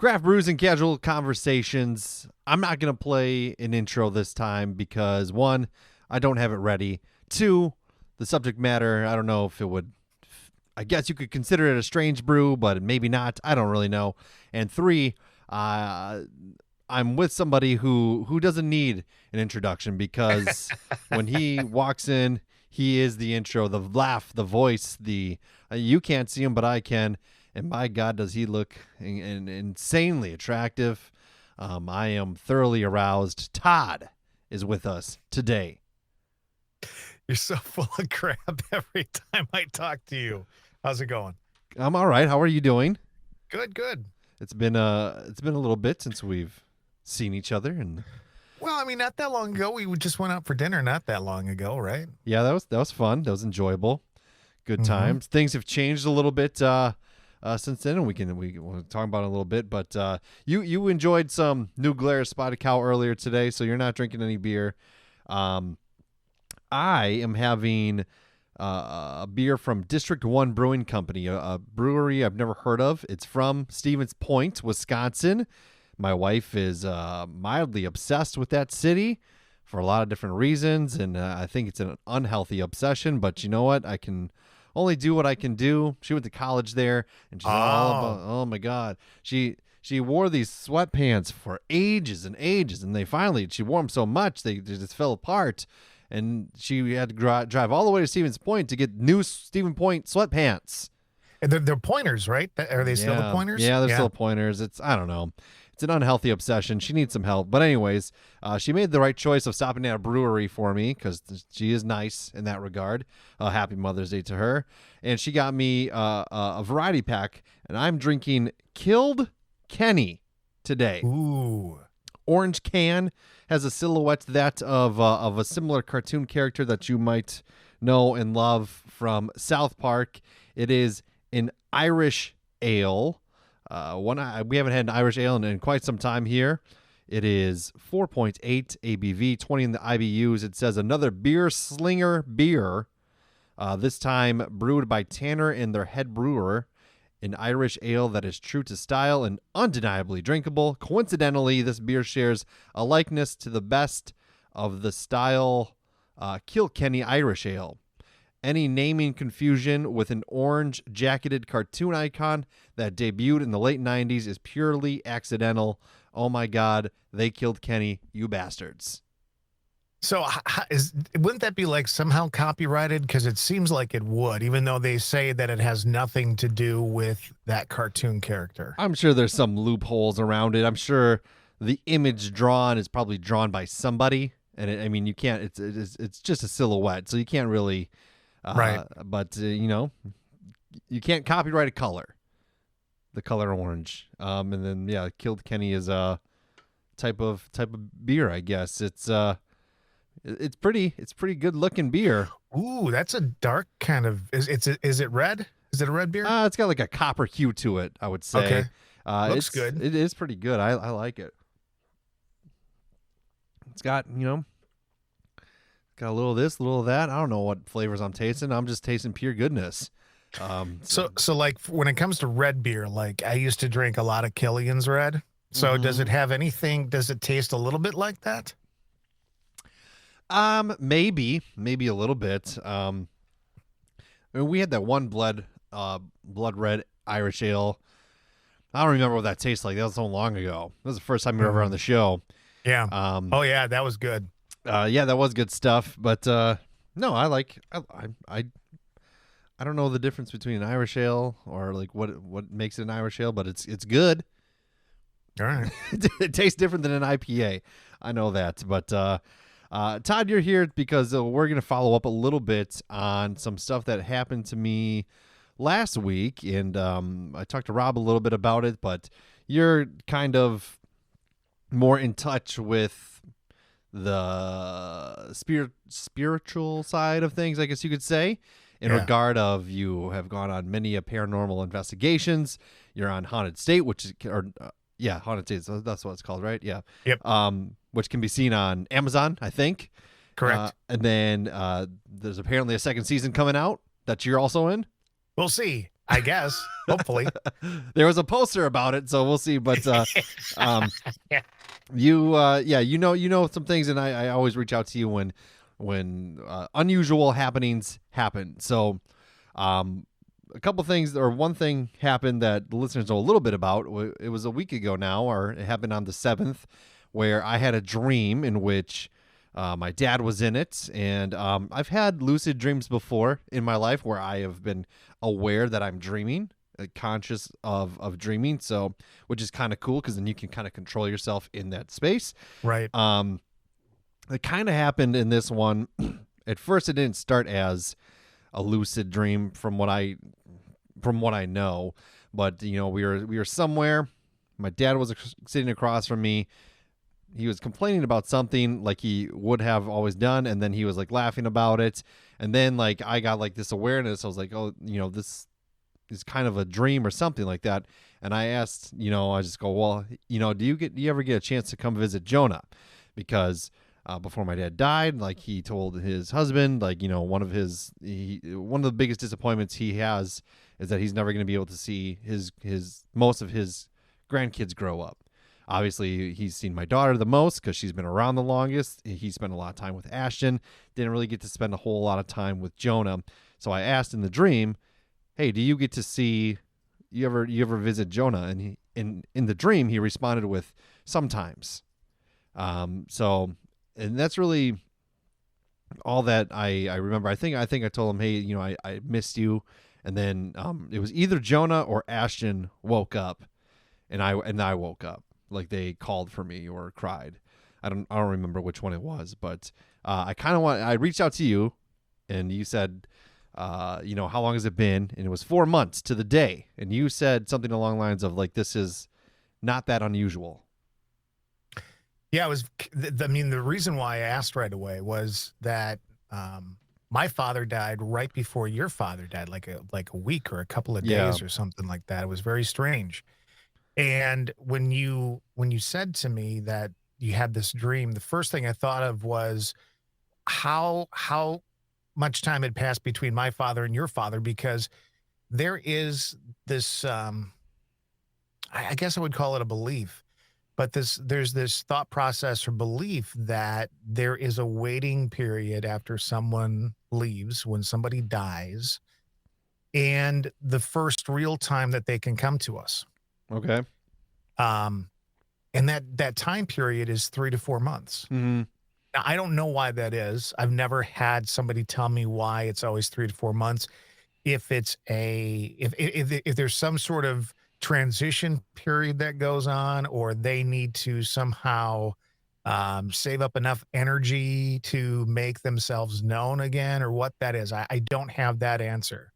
Craft brews and casual conversations. I'm not going to play an intro this time because, one, I don't have it ready. Two, the subject matter, I don't know if it would, I guess you could consider it a strange brew, but maybe not. I don't really know. And three, I'm with somebody who doesn't need an introduction because when he walks in, he is the intro, the laugh, the voice, the you can't see him, but I can. And my God, does he look insanely attractive. I am thoroughly aroused. Todd is with us today. You're so full of crap every time I talk to you. How's it going? I'm all right. How are you doing? Good. It's been a little bit since we've seen each other, and well, I mean, not that long ago. We just went out for dinner not that long ago, right? yeah, that was fun. That was enjoyable. Good times. Things have changed a little bit since then, and we'll talk about it a little bit. But you enjoyed some New Glarus Spotted Cow earlier today, so you're not drinking any beer. I am having a beer from District 1 Brewing Company, a brewery I've never heard of. It's from Stevens Point, Wisconsin. My wife is mildly obsessed with that city for a lot of different reasons, and I think it's an unhealthy obsession. But you know what? I can only do what I can do. She went to college there, and she's all about, oh my God. She wore these sweatpants for ages and ages, and she wore them so much they just fell apart. And she had to drive all the way to Stevens Point to get new Stevens Point sweatpants. And they're pointers, right? Are they still the pointers? Yeah, they're still pointers. I don't know. It's an unhealthy obsession. She needs some help. But anyways, she made the right choice of stopping at a brewery for me because she is nice in that regard. Happy Mother's Day to her. And she got me a variety pack, and I'm drinking Kil'd Kenny today. Ooh. Orange can, has a silhouette that of a similar cartoon character that you might know and love from South Park. It is an Irish ale. We haven't had an Irish ale in quite some time here. It is 4.8 ABV, 20 in the IBUs. It says another beer slinger beer. This time brewed by Tanner and their head brewer. An Irish ale that is true to style and undeniably drinkable. Coincidentally, this beer shares a likeness to the best of the style Kil'd Kenny Irish Ale. Any naming confusion with an orange jacketed cartoon icon that debuted in the late 90s is purely accidental. Oh my God, they killed Kenny, you bastards. So wouldn't that be like somehow copyrighted? Because it seems like it would, even though they say that it has nothing to do with that cartoon character. I'm sure there's some loopholes around it. I'm sure the image drawn is probably drawn by somebody, and you can't. It's just a silhouette, so you can't really. Right. But you can't copyright a color, the color orange. And then Kil'd Kenny is a type of beer, I guess. It's pretty good looking beer. Ooh, that's a dark kind of. Is it red? Is it a red beer? It's got like a copper hue to it, I would say. Okay. Looks good. It is pretty good. I like it. It's got got a little of this, a little of that. I don't know what flavors I'm tasting. I'm just tasting pure goodness. So like when it comes to red beer, like I used to drink a lot of Killian's Red. So does it have anything? Does it taste a little bit like that? Maybe a little bit. We had that one blood red Irish ale. I don't remember what that tastes like. That was so long ago. That was the first time you were ever on the show. Yeah. Oh yeah, that was good. Yeah, that was good stuff. But no, I don't know the difference between an Irish ale or like what makes it an Irish ale, but it's good. All right. It tastes different than an IPA. I know that, but Todd, you're here because we're going to follow up a little bit on some stuff that happened to me last week, and I talked to Rob a little bit about it, but you're kind of more in touch with the spiritual side of things, I guess you could say, in regard of you have gone on many paranormal investigations. You're on Haunted State, Haunted State. So that's what it's called, right? Yeah. Yep. Which can be seen on Amazon, I think. Correct. And then there's apparently a second season coming out that you're also in. We'll see. I guess. Hopefully. There was a poster about it, so we'll see. But um, Yeah. yeah, you know some things, and I always reach out to you when unusual happenings happen. So um, a couple things, or one thing happened that the listeners know a little bit about. It was a week ago now, or it happened on the 7th, where I had a dream in which my dad was in it. And I've had lucid dreams before in my life where I have been aware that I'm dreaming, conscious of dreaming. So, which is kind of cool because then you can kind of control yourself in that space. Right. It kind of happened in this one. At first, it didn't start as a lucid dream from what I know, but you know, we were somewhere. My dad was sitting across from me. He was complaining about something like he would have always done, and then he was like laughing about it, and then like I got like this awareness. I was like, oh, you know, this is kind of a dream or something like that. And I asked, you know, I just go, well, you know, do you ever get a chance to come visit Jonah? Because before my dad died, like he told his husband, like, you know, one of the biggest disappointments he has is that he's never going to be able to see his most of his grandkids grow up. Obviously, he's seen my daughter the most because she's been around the longest. He spent a lot of time with Ashton. Didn't really get to spend a whole lot of time with Jonah. So I asked in the dream, hey, do you get to see, you ever visit Jonah? And he, in the dream, he responded with, sometimes. So, and that's really all that I remember. I think I told him, hey, you know, I missed you. And then it was either Jonah or Ashton woke up, and I woke up, like they called for me or cried. I don't remember which one it was, but I reached out to you, and you said, you know, how long has it been? And it was 4 months to the day. And you said something along the lines of like, this is not that unusual. Yeah, it was. I mean, the reason why I asked right away was that my father died right before your father died, like a week or a couple of Yeah. days or something like that. It was very strange. And when you said to me that you had this dream, the first thing I thought of was how much time had passed between my father and your father, because there is this I guess I would call it a belief, but there's this thought process or belief that there is a waiting period after someone leaves, when somebody dies, and the first real time that they can come to us. Okay. Um, and that time period is 3 to 4 months. Mm-hmm. Now, I don't know why that is. I've never had somebody tell me why it's always 3 to 4 months. If it's if there's some sort of transition period that goes on, or they need to somehow save up enough energy to make themselves known again, or what that is. I don't have that answer.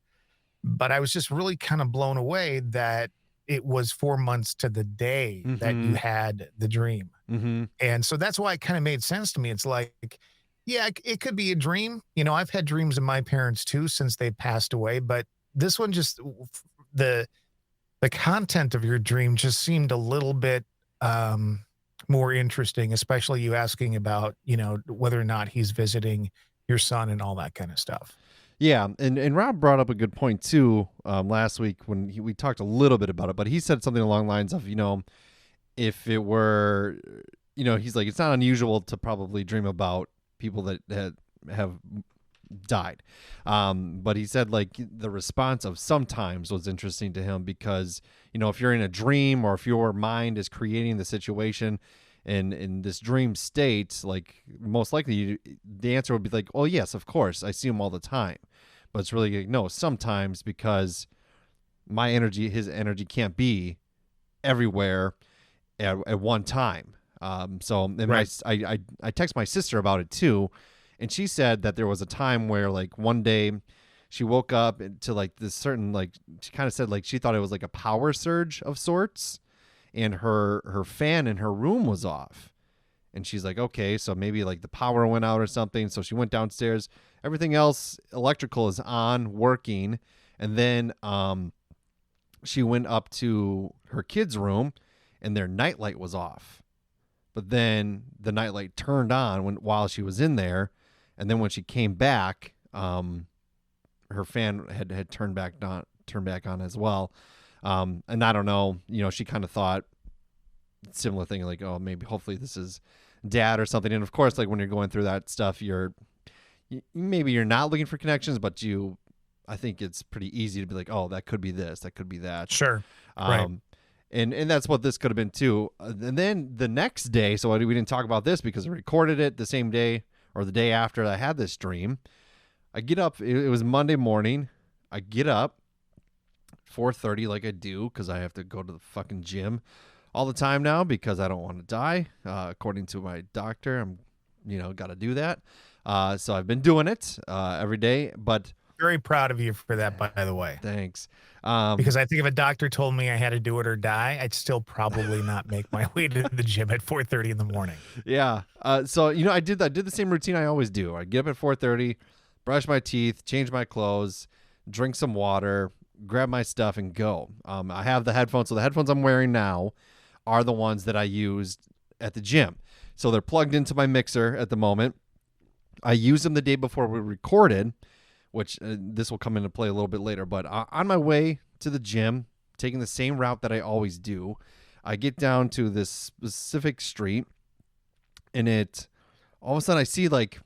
But I was just really kind of blown away that it was 4 months to the day that you Mm-hmm. had the dream. Mm-hmm. And so that's why it kind of made sense to me. It's like, yeah, it could be a dream. You know, I've had dreams of my parents too since they passed away, but this one just the the content of your dream just seemed a little bit more interesting, especially you asking about, you know, whether or not he's visiting your son and all that kind of stuff. Yeah, and Rob brought up a good point too last week when we talked a little bit about it, but he said something along the lines of, you know, if it were, you know, he's like, it's not unusual to probably dream about people that have died. But he said like the response of sometimes was interesting to him because, you know, if you're in a dream or if your mind is creating the situation and in this dream state, like most likely the answer would be like, oh yes, of course, I see him all the time. But it's really like, no, sometimes, because his energy can't be everywhere at one time. So and Right. I text my sister about it too, and she said that there was a time where like one day she woke up to like this certain, like she kind of said like she thought it was like a power surge of sorts, and her fan in her room was off. And she's like, okay, so maybe like the power went out or something. So she went downstairs. Everything else electrical is on, working. And then she went up to her kids' room and their nightlight was off. But then the nightlight turned on while she was in there. And then when she came back, her fan had turned back turn back on as well. And I don't know, she kind of thought similar thing, like, oh, maybe hopefully this is dad or something. And of course, like when you're going through that stuff, maybe you're not looking for connections, but I think it's pretty easy to be like, oh, that could be this, that could be that. Sure. Right. And that's what this could have been too. And then the next day, so we didn't talk about this because I recorded it the same day or the day after I had this dream. I get up. It was Monday morning. I get up 4:30 like I do because I have to go to the fucking gym all the time now because I don't want to die. According to my doctor, I'm, got to do that. So I've been doing it every day, but very proud of you for that, by the way. Thanks. Because I think if a doctor told me I had to do it or die, I'd still probably not make my way to the gym at 4:30 in the morning. Yeah. So I did the same routine I always do. I get up at 4:30, brush my teeth, change my clothes, drink some water, grab my stuff, and go. I have the headphones. So the headphones I'm wearing now are the ones that I used at the gym. So they're plugged into my mixer at the moment. I used them the day before we recorded, which this will come into play a little bit later. But on my way to the gym, taking the same route that I always do, I get down to this specific street, and all of a sudden I see like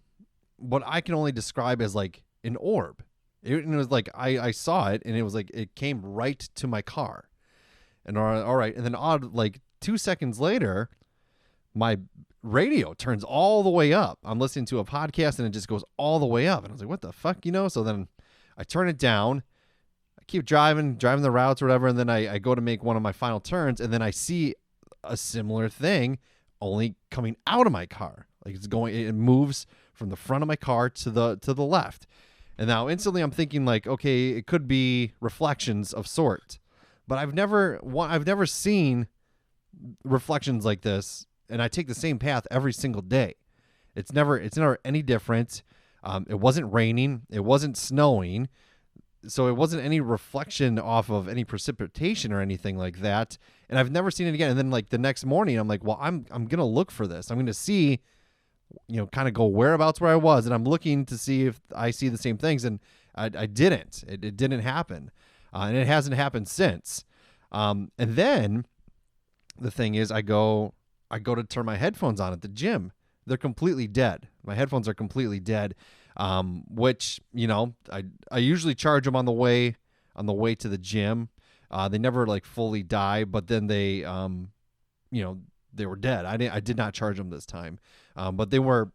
what I can only describe as like an orb. It was like I saw it, and it was like it came right to my car. And all right, and then like 2 seconds later, my radio turns all the way up. I'm listening to a podcast and it just goes all the way up. And I was like, what the fuck, So then I turn it down. I keep driving the routes or whatever. And then I go to make one of my final turns. And then I see a similar thing only coming out of my car. Like it moves from the front of my car to the left. And now instantly I'm thinking like, okay, it could be reflections of sort. But I've never seen reflections like this. And I take the same path every single day. It's never any different. It wasn't raining. It wasn't snowing. So it wasn't any reflection off of any precipitation or anything like that. And I've never seen it again. And then like the next morning, I'm like, well, I'm going to look for this. I'm going to see, kind of go whereabouts where I was. And I'm looking to see if I see the same things. And I didn't. It didn't happen. And it hasn't happened since. And then the thing is, I go to turn my headphones on at the gym. They're completely dead. My headphones are completely dead, which, I usually charge them on the way to the gym. They never like fully die, but then they were dead. I did not charge them this time. But the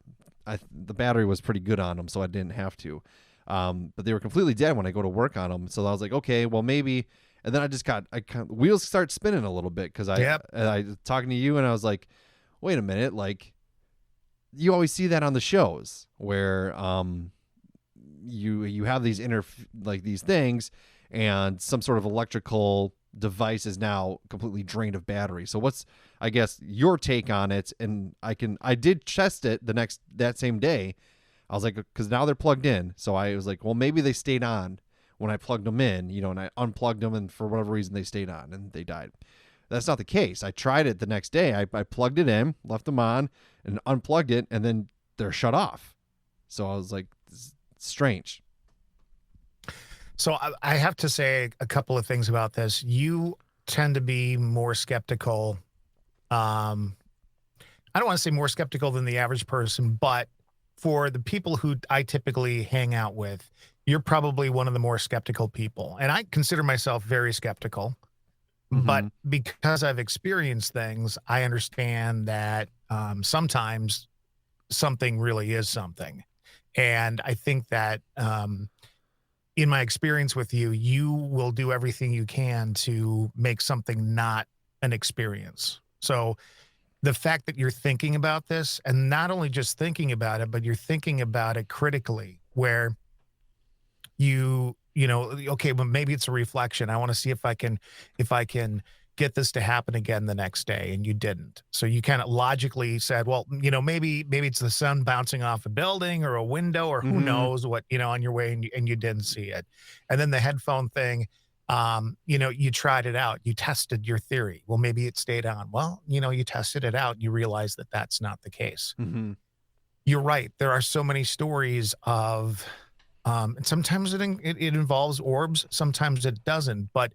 battery was pretty good on them, so I didn't have to. But they were completely dead when I go to work on them. So I was like, okay, well maybe. And then wheels start spinning a little bit because I was talking to you and I was like, wait a minute, like you always see that on the shows where you have these these things and some sort of electrical device is now completely drained of battery. So what's, I guess, your take on it? And I did test it that same day. I was like, because now they're plugged in. So I was like, well, maybe they stayed on when I plugged them in, and I unplugged them, and for whatever reason they stayed on and they died. That's not the case. I tried it the next day. I plugged it in, left them on, and unplugged it, and then they're shut off. So I was like, strange. So I have to say a couple of things about this. You tend to be more skeptical. I don't want to say more skeptical than the average person, but for the people who I typically hang out with, you're probably one of the more skeptical people. And I consider myself very skeptical. Mm-hmm. But because I've experienced things, I understand that sometimes something really is something. And I think that in my experience with you, you will do everything you can to make something not an experience. So the fact that you're thinking about this, and not only just thinking about it, but you're thinking about it critically, where okay, but maybe it's a reflection. I want to see if I can get this to happen again the next day. And you didn't. So you kind of logically said, well, maybe it's the sun bouncing off a building or a window or who knows what, on your way, and you didn't see it. And then the headphone thing, you tried it out. You tested your theory. Well, maybe it stayed on. Well, you tested it out and you realize that that's not the case. Mm-hmm. You're right. There are so many stories of And sometimes it involves orbs, sometimes it doesn't. But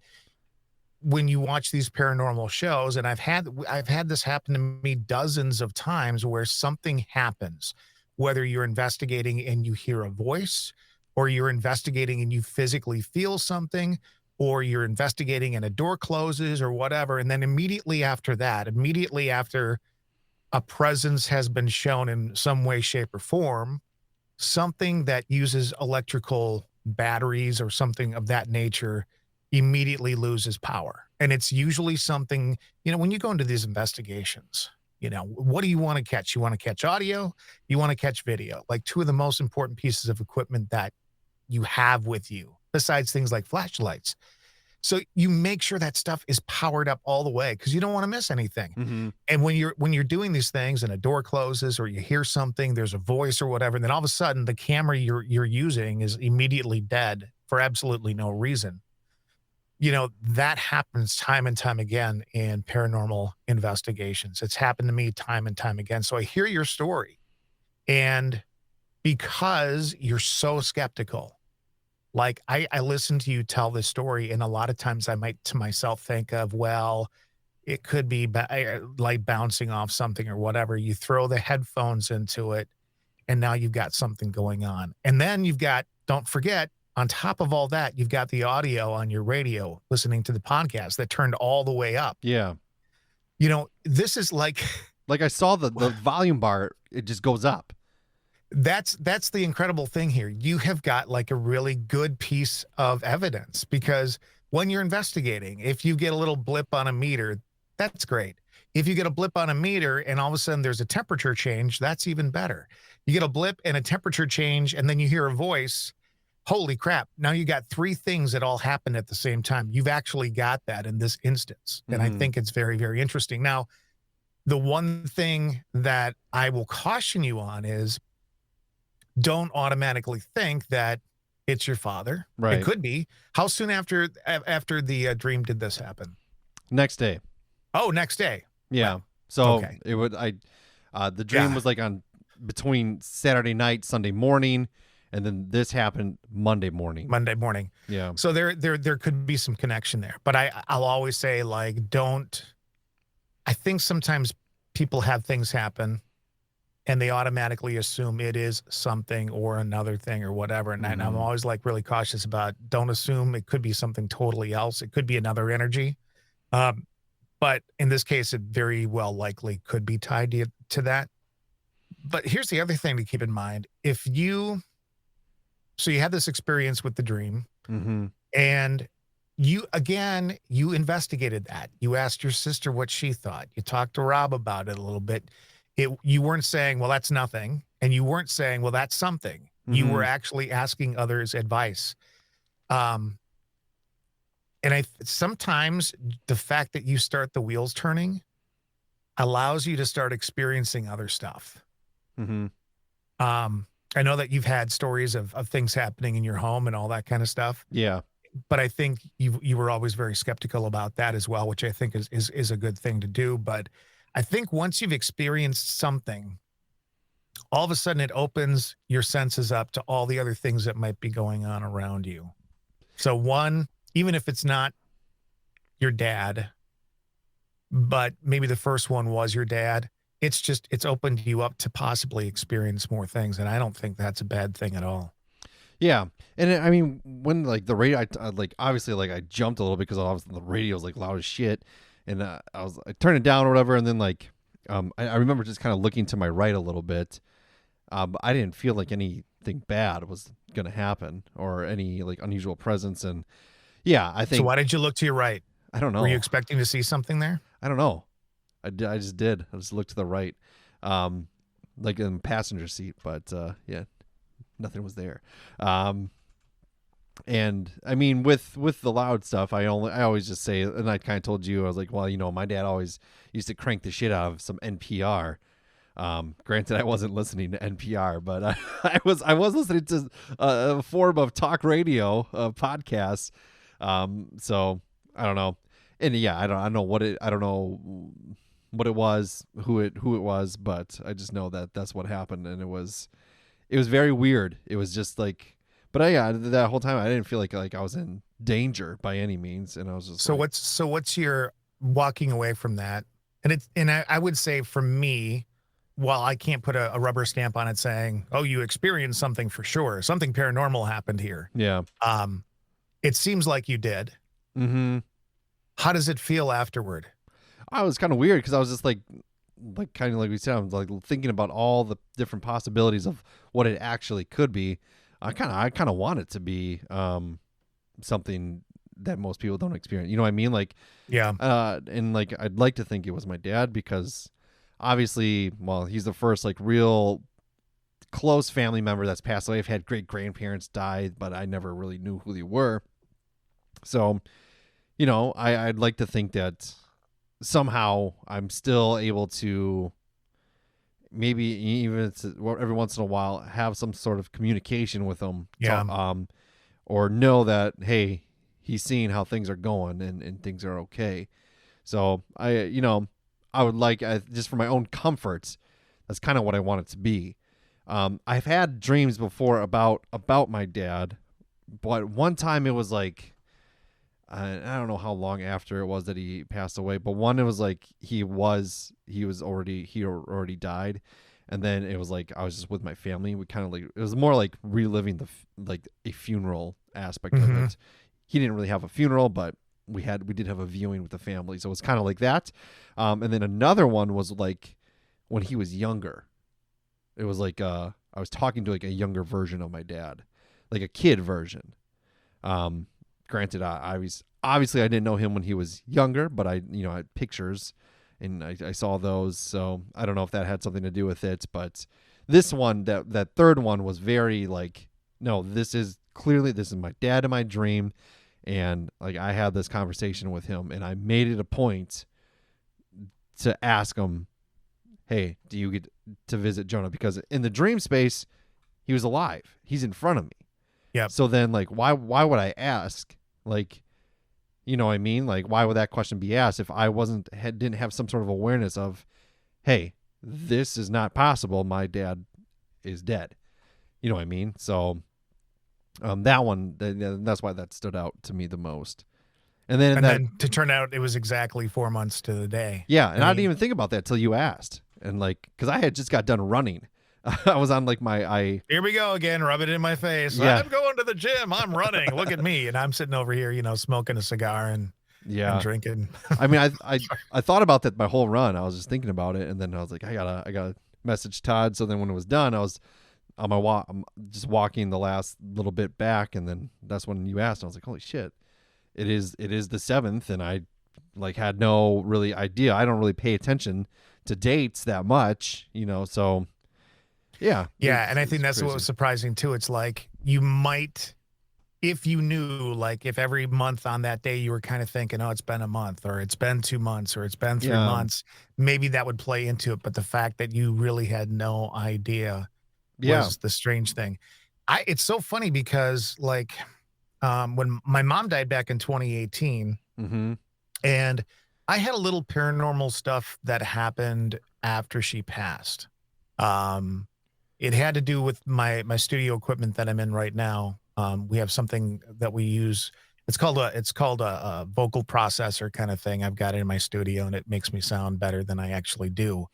when you watch these paranormal shows, and I've had this happen to me dozens of times where something happens, whether you're investigating and you hear a voice, or you're investigating and you physically feel something, or you're investigating and a door closes or whatever. And then immediately after that, immediately after a presence has been shown in some way, shape, or form, something that uses electrical batteries or something of that nature immediately loses power. And it's usually something, when you go into these investigations, what do you want to catch? You want to catch audio, you want to catch video, like two of the most important pieces of equipment that you have with you, besides things like flashlights. So you make sure that stuff is powered up all the way because you don't want to miss anything. Mm-hmm. And when you're doing these things and a door closes or you hear something, there's a voice or whatever, and then all of a sudden the camera you're using is immediately dead for absolutely no reason. That happens time and time again in paranormal investigations. It's happened to me time and time again. So I hear your story, and because you're so skeptical, like I listen to you tell this story, and a lot of times I might to myself think of, well, it could be light bouncing off something or whatever. You throw the headphones into it, and now you've got something going on. And then don't forget, on top of all that, you've got the audio on your radio, listening to the podcast that turned all the way up. Yeah. This is like I saw the volume bar, it just goes up. that's the incredible thing here. You have got like a really good piece of evidence, because when you're investigating, if you get a little blip on a meter, that's great. If you get a blip on a meter and all of a sudden there's a temperature change, that's even better. You get a blip and a temperature change, and then you hear a voice. Holy crap. Now you got three things that all happen at the same time. You've actually got that in this instance. And I think it's very, very interesting. Now, the one thing that I will caution you on is don't automatically think that it's your father. Right. It could be. How soon after the dream did this happen? Next day. Oh, next day. Yeah. Wow. So Okay. the dream was like on between Saturday night, Sunday morning, and then this happened Monday morning. Monday morning. Yeah. So there could be some connection there. But I'll always say, like, don't. I think sometimes people have things happen and they automatically assume it is something or another thing or whatever. And I'm always like really cautious about, don't assume it could be something totally else. It could be another energy. But in this case, it very well likely could be tied to that. But here's the other thing to keep in mind. So you had this experience with the dream, and you investigated that. You asked your sister what she thought. You talked to Rob about it a little bit. You weren't saying, well, that's nothing. And you weren't saying, well, that's something. You were actually asking others advice. And sometimes the fact that you start the wheels turning allows you to start experiencing other stuff. I know that you've had stories of things happening in your home and all that kind of stuff. Yeah. But I think you were always very skeptical about that as well, which I think is a good thing to do. But I think once you've experienced something, all of a sudden it opens your senses up to all the other things that might be going on around you. So one, even if it's not your dad, but maybe the first one was your dad, it's opened you up to possibly experience more things. And I don't think that's a bad thing at all. Yeah. And I mean, when like the radio, I like, obviously like I jumped a little because obviously the radio was like loud as shit. And I turned it down or whatever. And then like, I remember just kind of looking to my right a little bit. But I didn't feel like anything bad was going to happen or any like unusual presence. And yeah, I think. So why did you look to your right? I don't know. Were you expecting to see something there? I don't know. I just did. I just looked to the right, like in the passenger seat, but yeah, nothing was there. And I mean, with the loud stuff, I always just say, and I kind of told you, I was like, well, my dad always used to crank the shit out of some NPR. Granted, I wasn't listening to NPR, but I was listening to a form of talk radio, podcasts. So I don't know. And yeah, I don't know what it was, who it was, but I just know that that's what happened, and it was very weird. It was just like, But that whole time I didn't feel like I was in danger by any means, and I was just So like, what's your walking away from that? And I would say for me, while I can't put a rubber stamp on it saying, "Oh, you experienced something for sure. Something paranormal happened here." yeah, Um, it seems like you did. mm-hmm. How does it feel afterward? I was kind of weird because I was just like kind of like we said, I was like thinking about all the different possibilities of what it actually could be. I kind of want it to be something that most people don't experience. You know what I mean? Like, Yeah. and like I'd like to think it was my dad because obviously, well, he's the first like real close family member that's passed away. I've had great grandparents die, but I never really knew who they were. So, I'd like to think that somehow I'm still able to maybe even every once in a while have some sort of communication with them. Yeah. Or know that, hey, he's seeing how things are going and things are okay. So I would like, just for my own comfort, that's kind of what I want it to be. I've had dreams before about my dad, but one time it was like, I don't know how long after it was that he passed away, but one, it was like he already died. And then it was like I was just with my family. We kind of like, it was more like reliving like a funeral aspect of Mm-hmm. it. He didn't really have a funeral, but we did have a viewing with the family, so it was kind of like that. And then another one was like when he was younger. It was like I was talking to like a younger version of my dad, like a kid version. Granted, obviously I didn't know him when he was younger, but I had pictures and I saw those, so I don't know if that had something to do with it. But this one, that third one, was very like, no, this is my dad in my dream, and like I had this conversation with him, and I made it a point to ask him, hey, do you get to visit Jonah? Because in the dream space, he was alive. He's in front of me. Yep. So then, like, why would I ask? Like, you know what I mean? Like, why would that question be asked if I didn't have some sort of awareness of, hey, this is not possible. My dad is dead. You know what I mean? So, that one, that's why that stood out to me the most. And then to turn out it was exactly 4 months to the day. yeah, and I didn't even think about that till you asked, and like, because I had just got done running. I was on like Here we go again, rub it in my face. Yeah. I'm going to the gym. I'm running. Look at me. And I'm sitting over here, smoking a cigar and drinking. I mean, I thought about that my whole run. I was just thinking about it, and then I was like, I gotta message Todd. So then when it was done, I was on my walk, I'm just walking the last little bit back, and then that's when you asked. And I was like, holy shit, it is the 7th, and I like had no really idea. I don't really pay attention to dates that much, so. Yeah. Yeah. And I think that's what was surprising too. It's like you might, if you knew, like if every month on that day you were kind of thinking, oh, it's been a month or it's been 2 months or it's been 3 months, maybe that would play into it. But the fact that you really had no idea was the strange thing. It's so funny because like when my mom died back in 2018, and I had a little paranormal stuff that happened after she passed. It had to do with my studio equipment that I'm in right now. We have something that we use. It's called a vocal processor kind of thing. I've got it in my studio, and it makes me sound better than I actually do.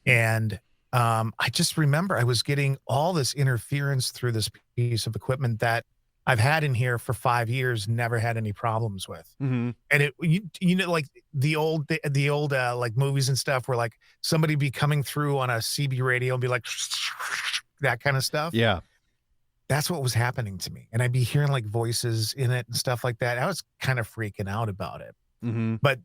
And I just remember I was getting all this interference through this piece of equipment that I've had in here for 5 years, never had any problems with. And like the old like movies and stuff where like somebody be coming through on a CB radio and be like that kind of stuff. Yeah. That's what was happening to me. And I'd be hearing like voices in it and stuff like that. I was kind of freaking out about it. But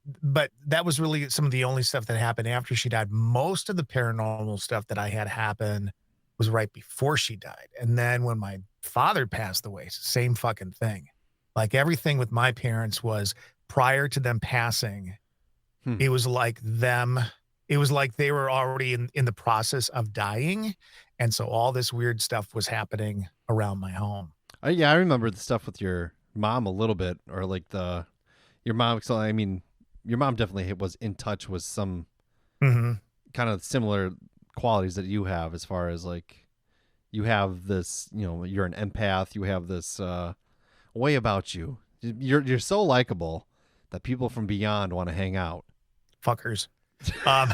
that was really some of the only stuff that happened after she died. Most of the paranormal stuff that I had happen was right before she died. And then when my father passed away, same fucking thing. Like everything with my parents was prior to them passing. It was like they were already in the process of dying. And so all this weird stuff was happening around my home. Yeah, I remember the stuff with your mom a little bit, or like your mom. So I mean, your mom definitely was in touch with some kind of similar qualities that you have, as far as like, you have this, you're an empath. You have this way about you. You're so likable that people from beyond want to hang out. Fuckers. Um,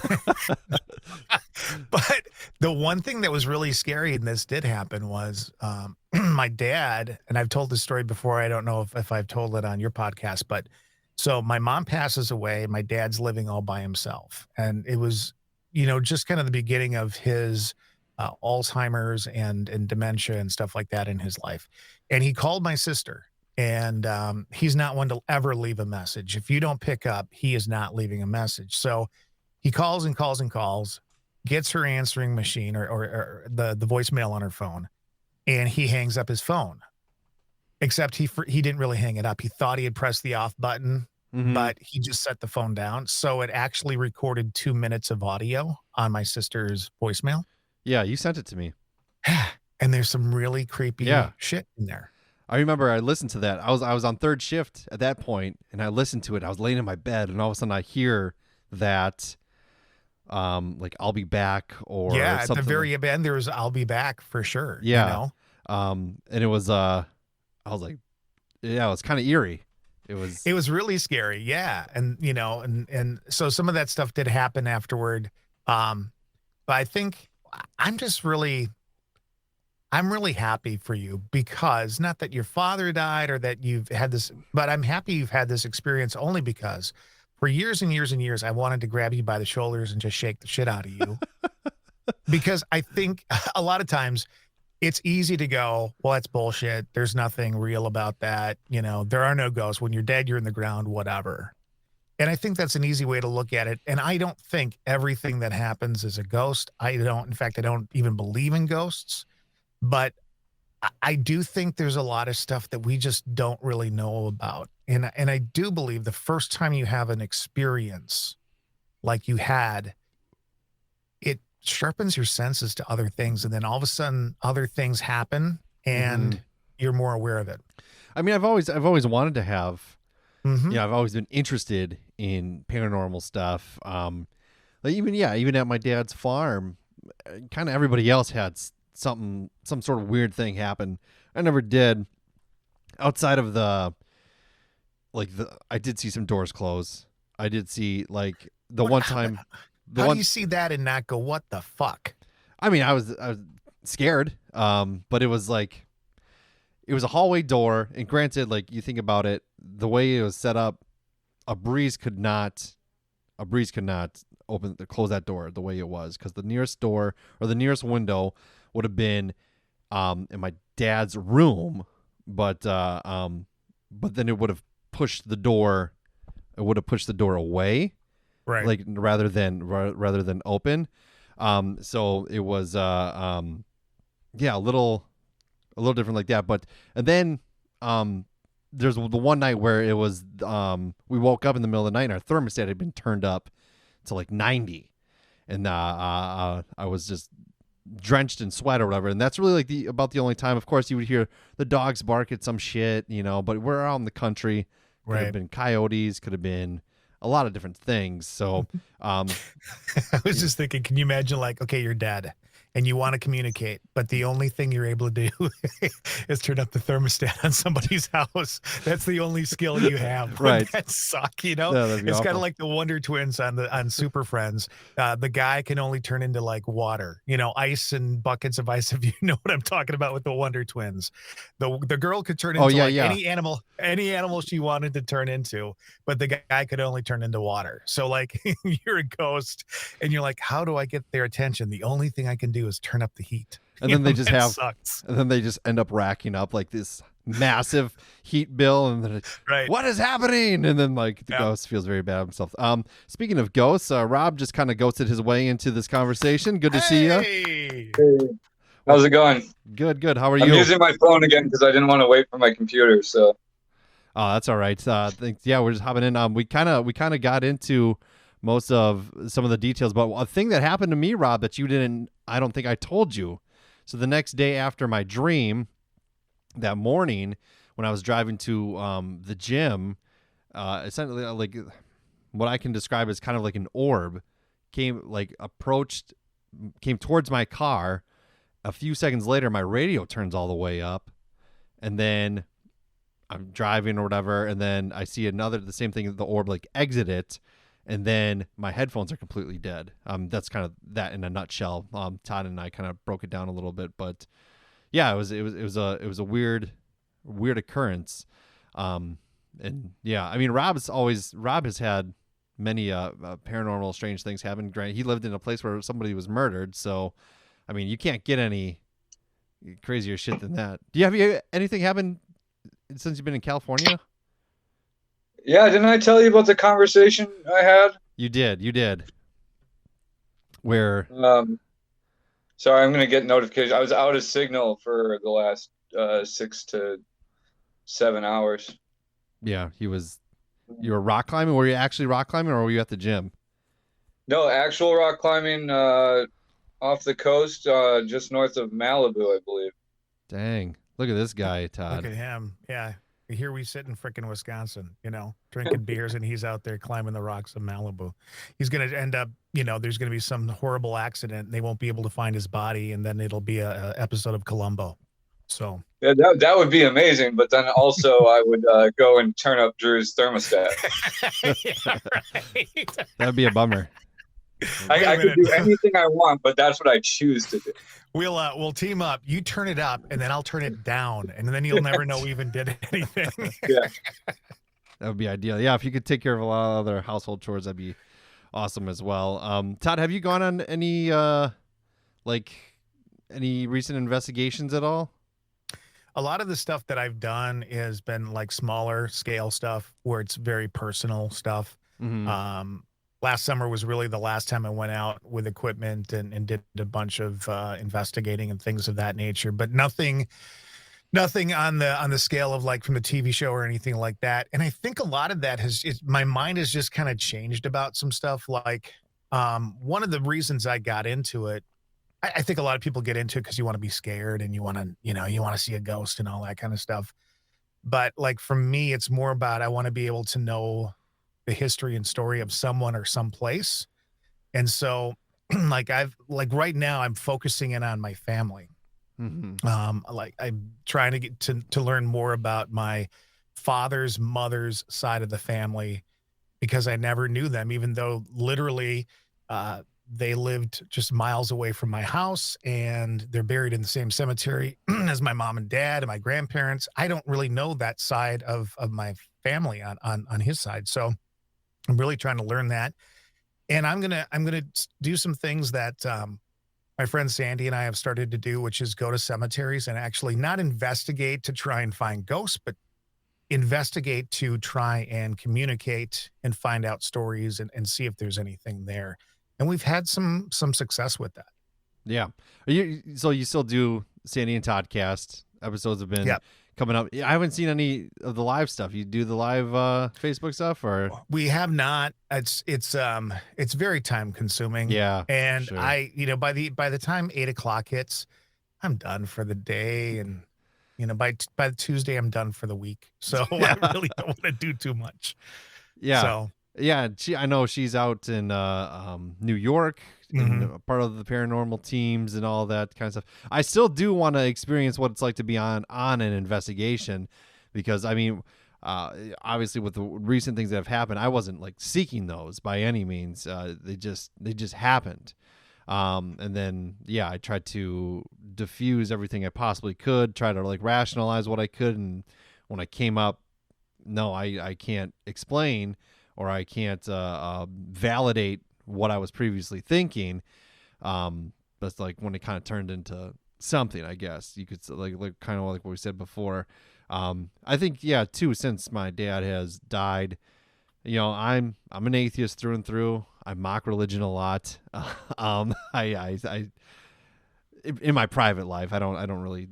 but the one thing that was really scary, and this did happen, was my dad, and I've told this story before. I don't know if I've told it on your podcast, but so my mom passes away. My dad's living all by himself. And it was, just kind of the beginning of his Alzheimer's and dementia and stuff like that in his life. And he called my sister. And he's not one to ever leave a message. If you don't pick up, he is not leaving a message. So he calls and calls and calls, gets her answering machine or the voicemail on her phone, and he hangs up his phone. Except he didn't really hang it up. He thought he had pressed the off button, but he just set the phone down. So it actually recorded 2 minutes of audio on my sister's voicemail. Yeah, you sent it to me. And there's some really creepy shit in there. I remember I listened to that. I was on third shift at that point, and I listened to it. I was laying in my bed, and all of a sudden I hear that, like, I'll be back, or at something. the very end there was "I'll be back" for sure. Yeah. And it was I was like, yeah, it was kind of eerie. It was really scary. Yeah. And and so some of that stuff did happen afterward. But I think I'm really happy for you, because not that your father died or that you've had this, but I'm happy you've had this experience, only because for years and years and years, I wanted to grab you by the shoulders and just shake the shit out of you. Because I think a lot of times it's easy to go, well, that's bullshit. There's nothing real about that. There are no ghosts. When you're dead, you're in the ground, whatever. And I think that's an easy way to look at it. And I don't think everything that happens is a ghost. In fact, I don't even believe in ghosts. But I do think there's a lot of stuff that we just don't really know about. And I do believe the first time you have an experience like you had, it sharpens your senses to other things. And then all of a sudden other things happen and you're more aware of it. I mean, I've always wanted to have, I've always been interested in paranormal stuff. Like even at my dad's farm, kind of everybody else had some sort of weird thing happen. I never did. Outside of I did see some doors close. I did see one time. How do you see that and not go, what the fuck? I mean, I was scared. But it was like, it was a hallway door, and granted, like, you think about it, the way it was set up, a breeze could not close that door the way it was, because the nearest door or the nearest window would have been in my dad's room, but then it would have pushed the door away, right? Like rather than open. So it was a little different like that. But and then there's the one night where it was we woke up in the middle of the night and our thermostat had been turned up to like 90, and I was just drenched in sweat or whatever. And that's really like about the only time. Of course, you would hear the dogs bark at some shit, but we're out in the country. Could have been coyotes, could have been a lot of different things. So I was just thinking, can you imagine, like, okay, you're dead and you want to communicate, but the only thing you're able to do is turn up the thermostat on somebody's house. That's the only skill you have. Right. That suck, Yeah, it's kind of like the Wonder Twins on Super Friends. The guy can only turn into like water, ice and buckets of ice. If you know what I'm talking about with the Wonder Twins, the girl could turn into any animal she wanted to turn into, but the guy could only turn into water. So like you're a ghost and you're like, how do I get their attention? The only thing I can do is turn up the heat. And then they just sucks. And then they just end up racking up like this massive heat bill, and then what is happening? And then like the ghost feels very bad himself. Speaking of ghosts, Rob just kind of ghosted his way into this conversation. Good to see you. Hey, how's it going? Good. How are you? I'm using my phone again because I didn't want to wait for my computer. So. Oh, that's all right. We're just hopping in. We kind of got into most of some of the details, but a thing that happened to me, Rob, that I don't think I told you. So the next day after my dream, that morning when I was driving to the gym, essentially like what I can describe as kind of like an orb came towards my car, a few seconds later, my radio turns all the way up, and then I'm driving or whatever, and then I see the same thing, the orb like exit it, and then my headphones are completely dead. That's kind of that in a nutshell. Todd and I kind of broke it down a little bit, but yeah, it was a weird occurrence. And yeah, I mean, Rob has had many paranormal strange things happen. Granted, he lived in a place where somebody was murdered, so I mean, you can't get any crazier shit than that. Have you anything happen since you've been in California? Yeah, didn't I tell you about the conversation I had? You did. Where? Sorry, I'm gonna get notification. I was out of signal for the last 6 to 7 hours. Yeah, you were rock climbing. Were you actually rock climbing, or were you at the gym? No, actual rock climbing off the coast, just north of Malibu, I believe. Dang, look at this guy, Todd. Look at him. Yeah. Here we sit in frickin' Wisconsin, drinking beers, and he's out there climbing the rocks of Malibu. He's going to end up, there's going to be some horrible accident, and they won't be able to find his body, and then it'll be a episode of Columbo. So yeah, that would be amazing. But then also I would go and turn up Drew's thermostat. Yeah, right. That'd be a bummer. I could do anything I want, but that's what I choose to do. We'll team up. You turn it up, and then I'll turn it down, and then you'll never know we even did anything. Yeah, that would be ideal. Yeah, if you could take care of a lot of other household chores, that'd be awesome as well. Todd, have you gone on any recent investigations at all? A lot of the stuff that I've done has been like smaller scale stuff where it's very personal stuff. Mm-hmm. Last summer was really the last time I went out with equipment and did a bunch of investigating and things of that nature, but nothing on the scale of like from a TV show or anything like that. And I think a lot of that my mind has just kind of changed about some stuff. Like one of the reasons I got into it, I think a lot of people get into it because you want to be scared and you want to see a ghost and all that kind of stuff. But like for me, it's more about I want to be able to know the history and story of someone or someplace. And so right now I'm focusing in on my family. Mm-hmm. I'm trying to get to learn more about my father's mother's side of the family because I never knew them, even though literally they lived just miles away from my house and they're buried in the same cemetery as my mom and dad and my grandparents. I don't really know that side of my family on his side. So I'm really trying to learn that. And I'm going to do some things that my friend Sandy and I have started to do, which is go to cemeteries and actually not investigate to try and find ghosts, but investigate to try and communicate and find out stories and see if there's anything there. And we've had some success with that. Yeah. So you still do Sandy and Toddcast episodes have been coming up. I haven't seen any of the live stuff. You do the live Facebook stuff, or we have not. It's very time consuming. Yeah, and sure. By the time 8:00 hits, I'm done for the day, and by Tuesday I'm done for the week. So I really don't want to do too much. Yeah. So yeah, I know she's out in New York. Mm-hmm. Part of the paranormal teams and all that kind of stuff. I still do want to experience what it's like to be on an investigation, because I mean, obviously with the recent things that have happened, I wasn't like seeking those by any means. They just happened. And then I tried to diffuse everything I possibly could, try to like rationalize what I could, and when I came up, no, I can't explain, or I can't validate what I was previously thinking. That's like when it kind of turned into something, I guess you could like kind of like what we said before. I think too, since my dad has died, I'm an atheist through and through. I mock religion a lot. I in my private life, I don't really,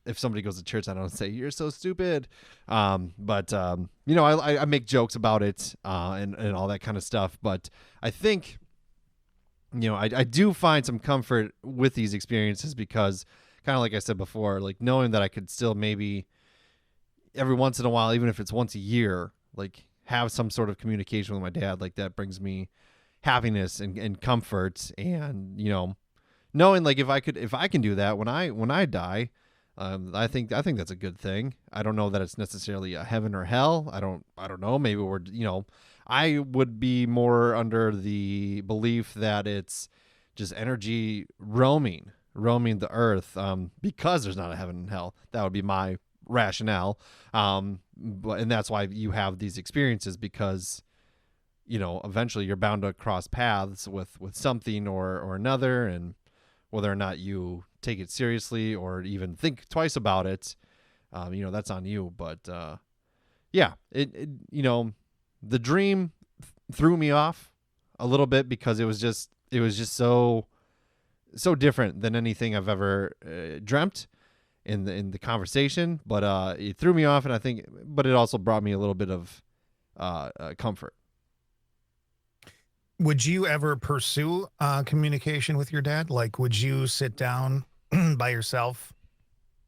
if somebody goes to church, I don't say you're so stupid. But I make jokes about it, and all that kind of stuff. But I think, I do find some comfort with these experiences, because kind of like I said before, like knowing that I could still maybe every once in a while, even if it's once a year, like have some sort of communication with my dad, like that brings me happiness and comfort, and, knowing like if I can do that when I die, I think that's a good thing. I don't know that it's necessarily a heaven or hell. I don't know. Maybe we're, I would be more under the belief that it's just energy roaming the earth, because there's not a heaven and hell. That would be my rationale. And that's why you have these experiences, because eventually you're bound to cross paths with something or another, and whether or not you take it seriously or even think twice about it, that's on you. But yeah, the dream threw me off a little bit, because it was just so different than anything I've ever dreamt in the conversation. But it threw me off, and but it also brought me a little bit of comfort. Would you ever pursue communication with your dad? Like, would you sit down by yourself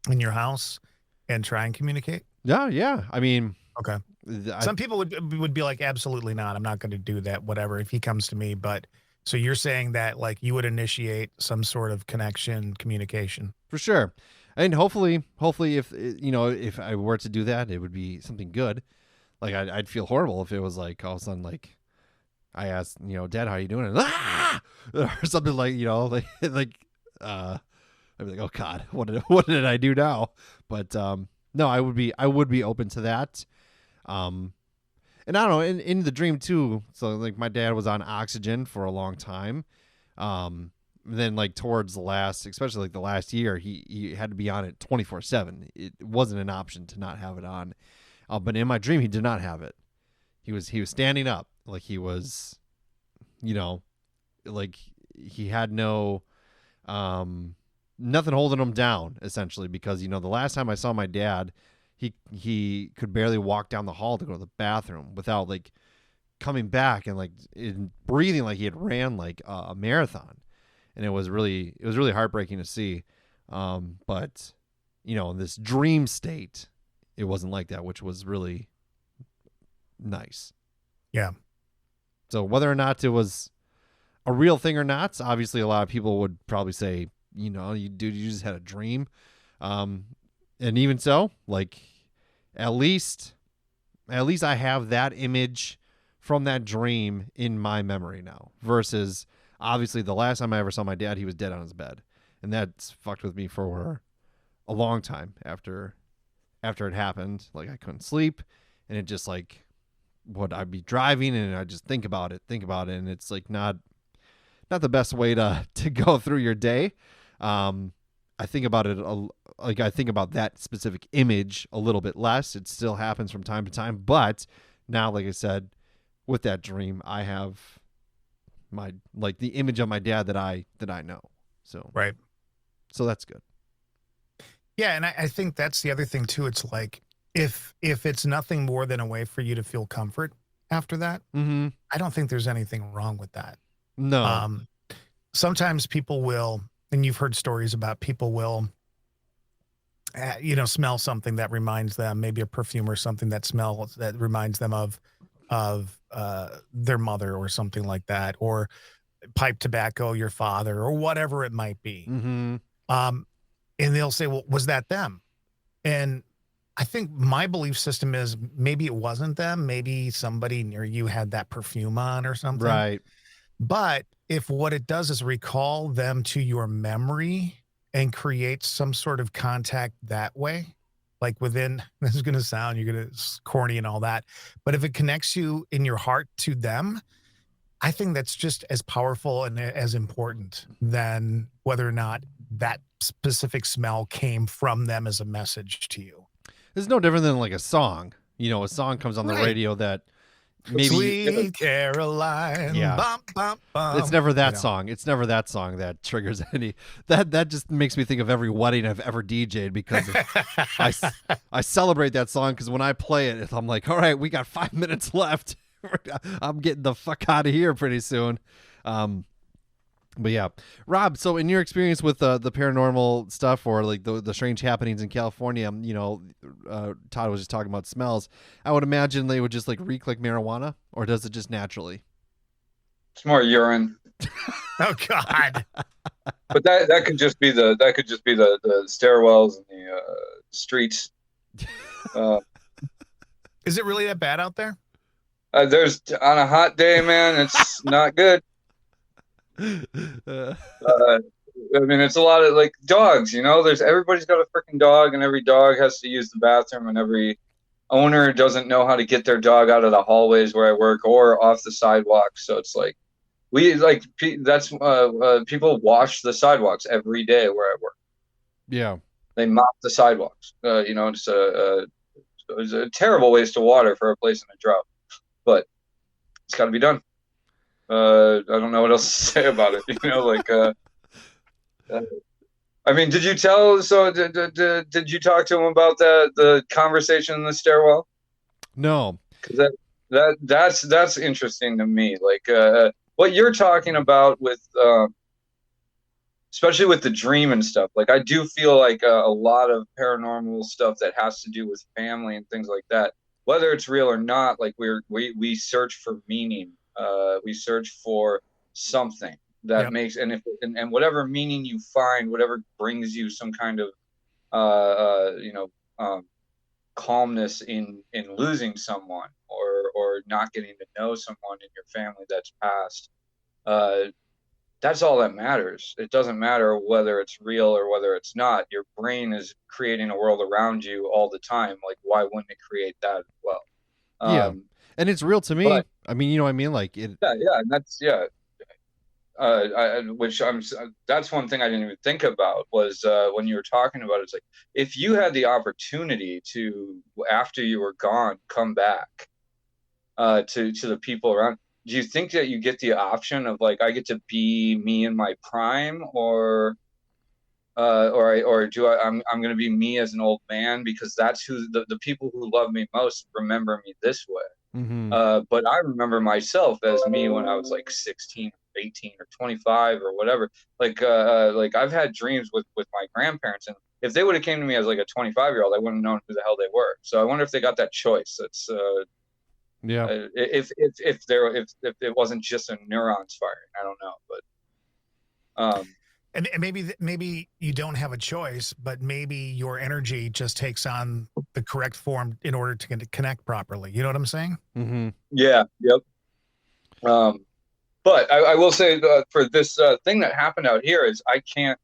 in your house and try and communicate? Yeah. I mean, okay. Some people would be like, absolutely not. I'm not going to do that. Whatever. If he comes to me, but so you're saying that like you would initiate some sort of connection, communication. For sure. And hopefully if I were to do that, it would be something good. Like I'd feel horrible if it was like all of a sudden, like I asked, Dad, how are you doing? And, or something like, I'd be like, oh God, what did I do now? But no, I would be open to that. And I don't know, in the dream too. So like my dad was on oxygen for a long time. Then like towards especially like the last year, he had to be on it 24/7. It wasn't an option to not have it on. But in my dream, he did not have it. He was standing up, like he was, like he had no, nothing holding him down, essentially, because, the last time I saw my dad, he could barely walk down the hall to go to the bathroom without like coming back and like breathing like he had ran like a marathon. And it was really heartbreaking to see. But, in this dream state, it wasn't like that, which was really nice. Yeah. So whether or not it was a real thing or not, obviously a lot of people would probably say, you just had a dream. And even so, like at least I have that image from that dream in my memory now, versus obviously the last time I ever saw my dad, he was dead on his bed. And that's fucked with me for a long time after it happened. Like I couldn't sleep, and it just like, I'd be driving and I just think about it. And it's like not the best way to go through your day. I think about it, I think about that specific image a little bit less. It still happens from time to time, but now, like I said, with that dream, I have the image of my dad that I know. So, right. So that's good. Yeah. And I think that's the other thing too. It's like, if it's nothing more than a way for you to feel comfort after that, mm-hmm. I don't think there's anything wrong with that. No. Sometimes people will, and you've heard stories about people will, smell something that reminds them, maybe a perfume or something that reminds them of their mother or something like that, or pipe tobacco, your father, or whatever it might be. Mm-hmm. And they'll say, well, was that them? And I think my belief system is maybe it wasn't them. Maybe somebody near you had that perfume on or something. Right. But if what it does is recall them to your memory and create some sort of contact that way, like within, this is going to sound, you're going to corny and all that, but if it connects you in your heart to them, I think that's just as powerful and as important than whether or not that specific smell came from them as a message to you. It's no different than like a song. A song comes on the radio that maybe Sweet Caroline. Yeah. Bum, bum, bum. It's never that song. It's never that song that triggers any. That just makes me think of every wedding I've ever DJ'd, because I celebrate that song, because when I play it, I'm like, all right, we got 5 minutes left. I'm getting the fuck out of here pretty soon. But yeah, Rob, so in your experience with the paranormal stuff, or like the strange happenings in California, Todd was just talking about smells. I would imagine they would just like reek like marijuana, or does it just naturally? It's more urine. Oh God. But that could just be the stairwells and the streets. Is it really that bad out there? There's on a hot day, man, it's not good. I mean, it's a lot of like dogs, everybody's got a freaking dog, and every dog has to use the bathroom, and every owner doesn't know how to get their dog out of the hallways where I work or off the sidewalks. So it's like people wash the sidewalks every day where I work. Yeah, they mop the sidewalks. It's a terrible waste of water for a place in a drought, but it's got to be done. I don't know what else to say about it. I mean, did you tell? So did you talk to him about the conversation in the stairwell? No, because that's interesting to me. Like what you're talking about with, especially with the dream and stuff. Like I do feel like a lot of paranormal stuff that has to do with family and things like that, whether it's real or not. Like we search for meaning. We search for something that makes, and whatever meaning you find, whatever brings you some kind of calmness in losing someone or not getting to know someone in your family that's passed, that's all that matters. It doesn't matter whether it's real or whether it's not. Your brain is creating a world around you all the time. Like, why wouldn't it create that as well? And it's real to me. But, I mean, you know what I mean? Like it. Yeah, and that's that's one thing I didn't even think about was when you were talking about it, it's like if you had the opportunity to, after you were gone, come back to the people around, do you think that you get the option of like I get to be me in my prime, or do I'm going to be me as an old man, because that's who the people who love me most remember me this way. Mm-hmm. But I remember myself as me when I was like 16, 18, or 25 or whatever. Like I've had dreams with my grandparents, and if they would have came to me as like a 25-year-old, I wouldn't have known who the hell they were. So I wonder if they got that choice. That's if it wasn't just a neurons firing, I don't know, but and maybe you don't have a choice, but maybe your energy just takes on the correct form in order to connect properly. You know what I'm saying? Mm-hmm. Yeah. Yep. But I will say for this thing that happened out here is I can't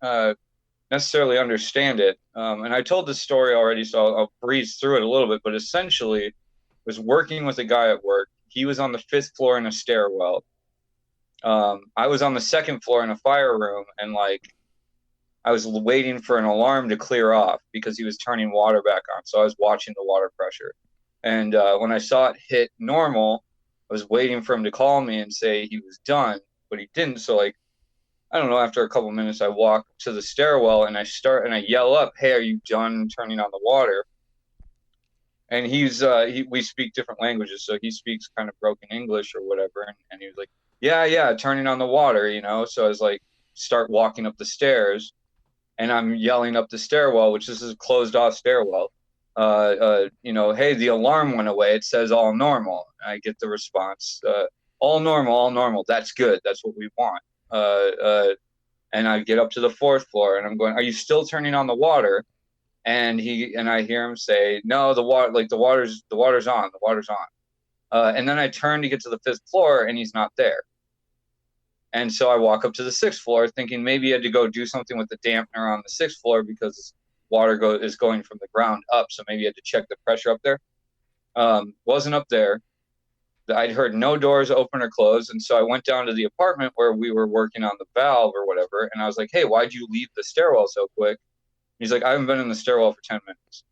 necessarily understand it. And I told this story already, so I'll breeze through it a little bit. But essentially, I was working with a guy at work. He was on the 5th floor in a stairwell. I was on the 2nd floor in a fire room, and like I was waiting for an alarm to clear off because he was turning water back on. So I was watching the water pressure. And when I saw it hit normal, I was waiting for him to call me and say he was done, but he didn't. So like, I don't know, after a couple minutes, I walk to the stairwell and I yell up, "Hey, are you done turning on the water?" And we speak different languages. So he speaks kind of broken English or whatever. And he was like, yeah, turning on the water, So I was like, start walking up the stairs, and I'm yelling up the stairwell, which is a closed off stairwell. Hey, the alarm went away. It says all normal. And I get the response, all normal. That's good. That's what we want. And I get up to the 4th floor and I'm going, "Are you still turning on the water?" And I hear him say, "No, the water's on. And then I turn to get to the 5th floor and he's not there. And so I walk up to the 6th floor thinking maybe he had to go do something with the dampener on the 6th floor because water is going from the ground up. So maybe he had to check the pressure up there. Wasn't up there. I'd heard no doors open or close. And so I went down to the apartment where we were working on the valve or whatever. And I was like, "Hey, why'd you leave the stairwell so quick?" He's like, "I haven't been in the stairwell for 10 minutes.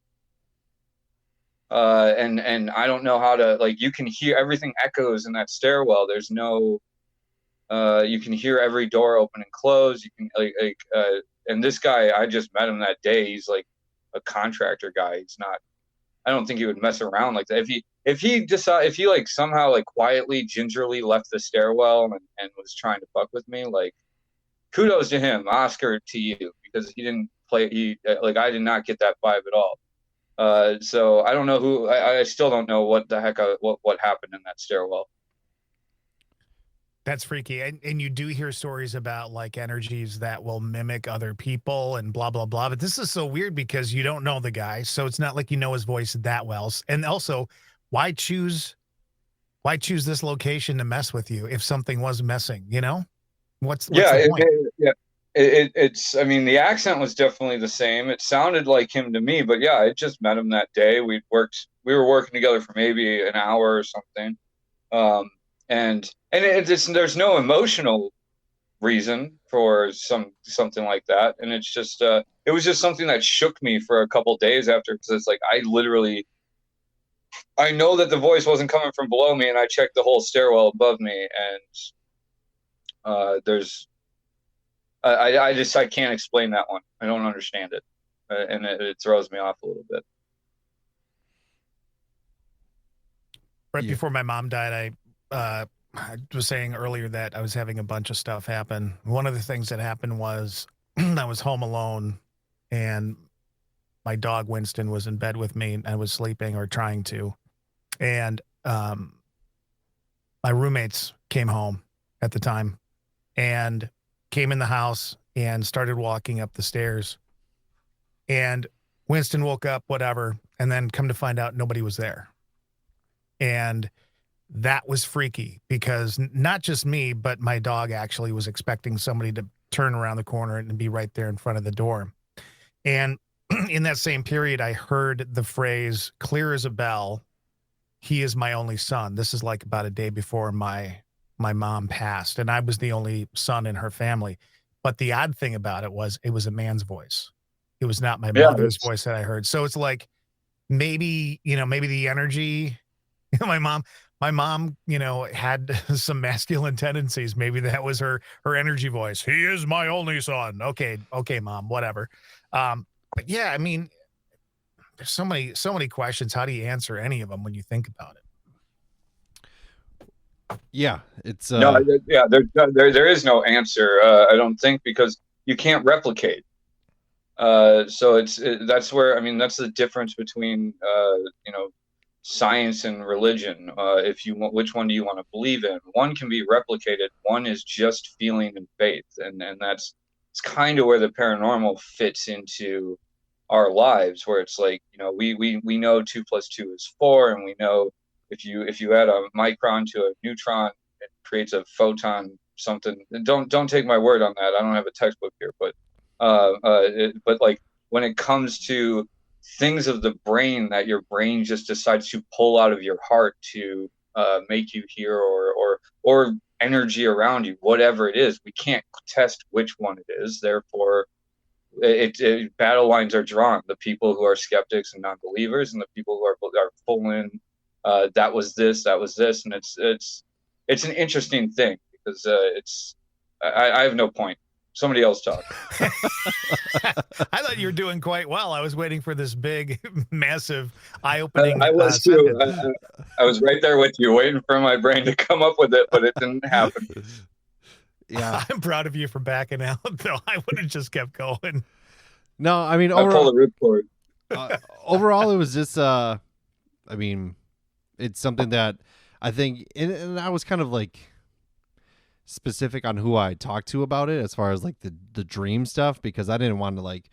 And I don't know how to, like, you can hear everything echoes in that stairwell. There's no, you can hear every door open and close. You can and this guy, I just met him that day. He's like a contractor guy. He's not, I don't think he would mess around like that. If he like somehow like quietly, gingerly left the stairwell and was trying to fuck with me, like kudos to him, Oscar to you, because he didn't play, I did not get that vibe at all. So I don't know who, I still don't know what the heck, what happened in that stairwell. That's freaky. And you do hear stories about like energies that will mimic other people and blah, blah, blah. But this is so weird because you don't know the guy. So it's not like you know his voice that well. And also, why choose this location to mess with you if something was messing, you know? What's the point? It's, I mean, the accent was definitely the same. It sounded like him to me, but yeah, I just met him that day. We were working together for maybe an hour or something. And there's no emotional reason for something like that. And it's just, it was just something that shook me for a couple days after, because it's like, I know that the voice wasn't coming from below me, and I checked the whole stairwell above me, and I can't explain that one. I don't understand it, and it throws me off a little bit. Right before my mom died, I was saying earlier that I was having a bunch of stuff happen. One of the things that happened was I was home alone, and my dog Winston was in bed with me, and I was sleeping or trying to. And my roommates came home at the time and came in the house and started walking up the stairs. And Winston woke up, whatever, and then come to find out nobody was there. And that was freaky because not just me, but my dog actually was expecting somebody to turn around the corner and be right there in front of the door. And in that same period, I heard the phrase clear as a bell, "He is my only son." This is like about a day before my mom passed, and I was the only son in her family. But the odd thing about it was a man's voice. It was not my mother's voice that I heard. So it's like maybe the energy, my mom, had some masculine tendencies. Maybe that was her energy voice. "He is my only son." Okay, mom, whatever. But yeah, I mean, there's so many questions. How do you answer any of them when you think about it? Yeah, it's there is no answer. I don't think, because you can't replicate. So that's where, I mean, that's the difference between science and religion. Which one do you want to believe in? One can be replicated. One is just feeling and faith, and it's kind of where the paranormal fits into our lives, where it's like, we know 2 + 2 is 4, and we know if you add a micron to a neutron, it creates a photon something. Don't take my word on that. I don't have a textbook here, but like when it comes to things of the brain that your brain just decides to pull out of your heart to make you hear, or energy around you, whatever it is, we can't test which one it is. Therefore, battle lines are drawn. The people who are skeptics and non-believers, and the people who are full in. That was this, and it's an interesting thing, because I have no point. Somebody else talk. I thought you were doing quite well. I was waiting for this big, massive, eye-opening. I was too. I was right there with you, waiting for my brain to come up with it, but it didn't happen. Yeah, I'm proud of you for backing out, though. I would have just kept going. No, I mean, I pulled the ripcord. Overall, it was just, I mean, it's something that I think, and I was kind of like specific on who I talked to about it, as far as like the dream stuff, because I didn't want to, like,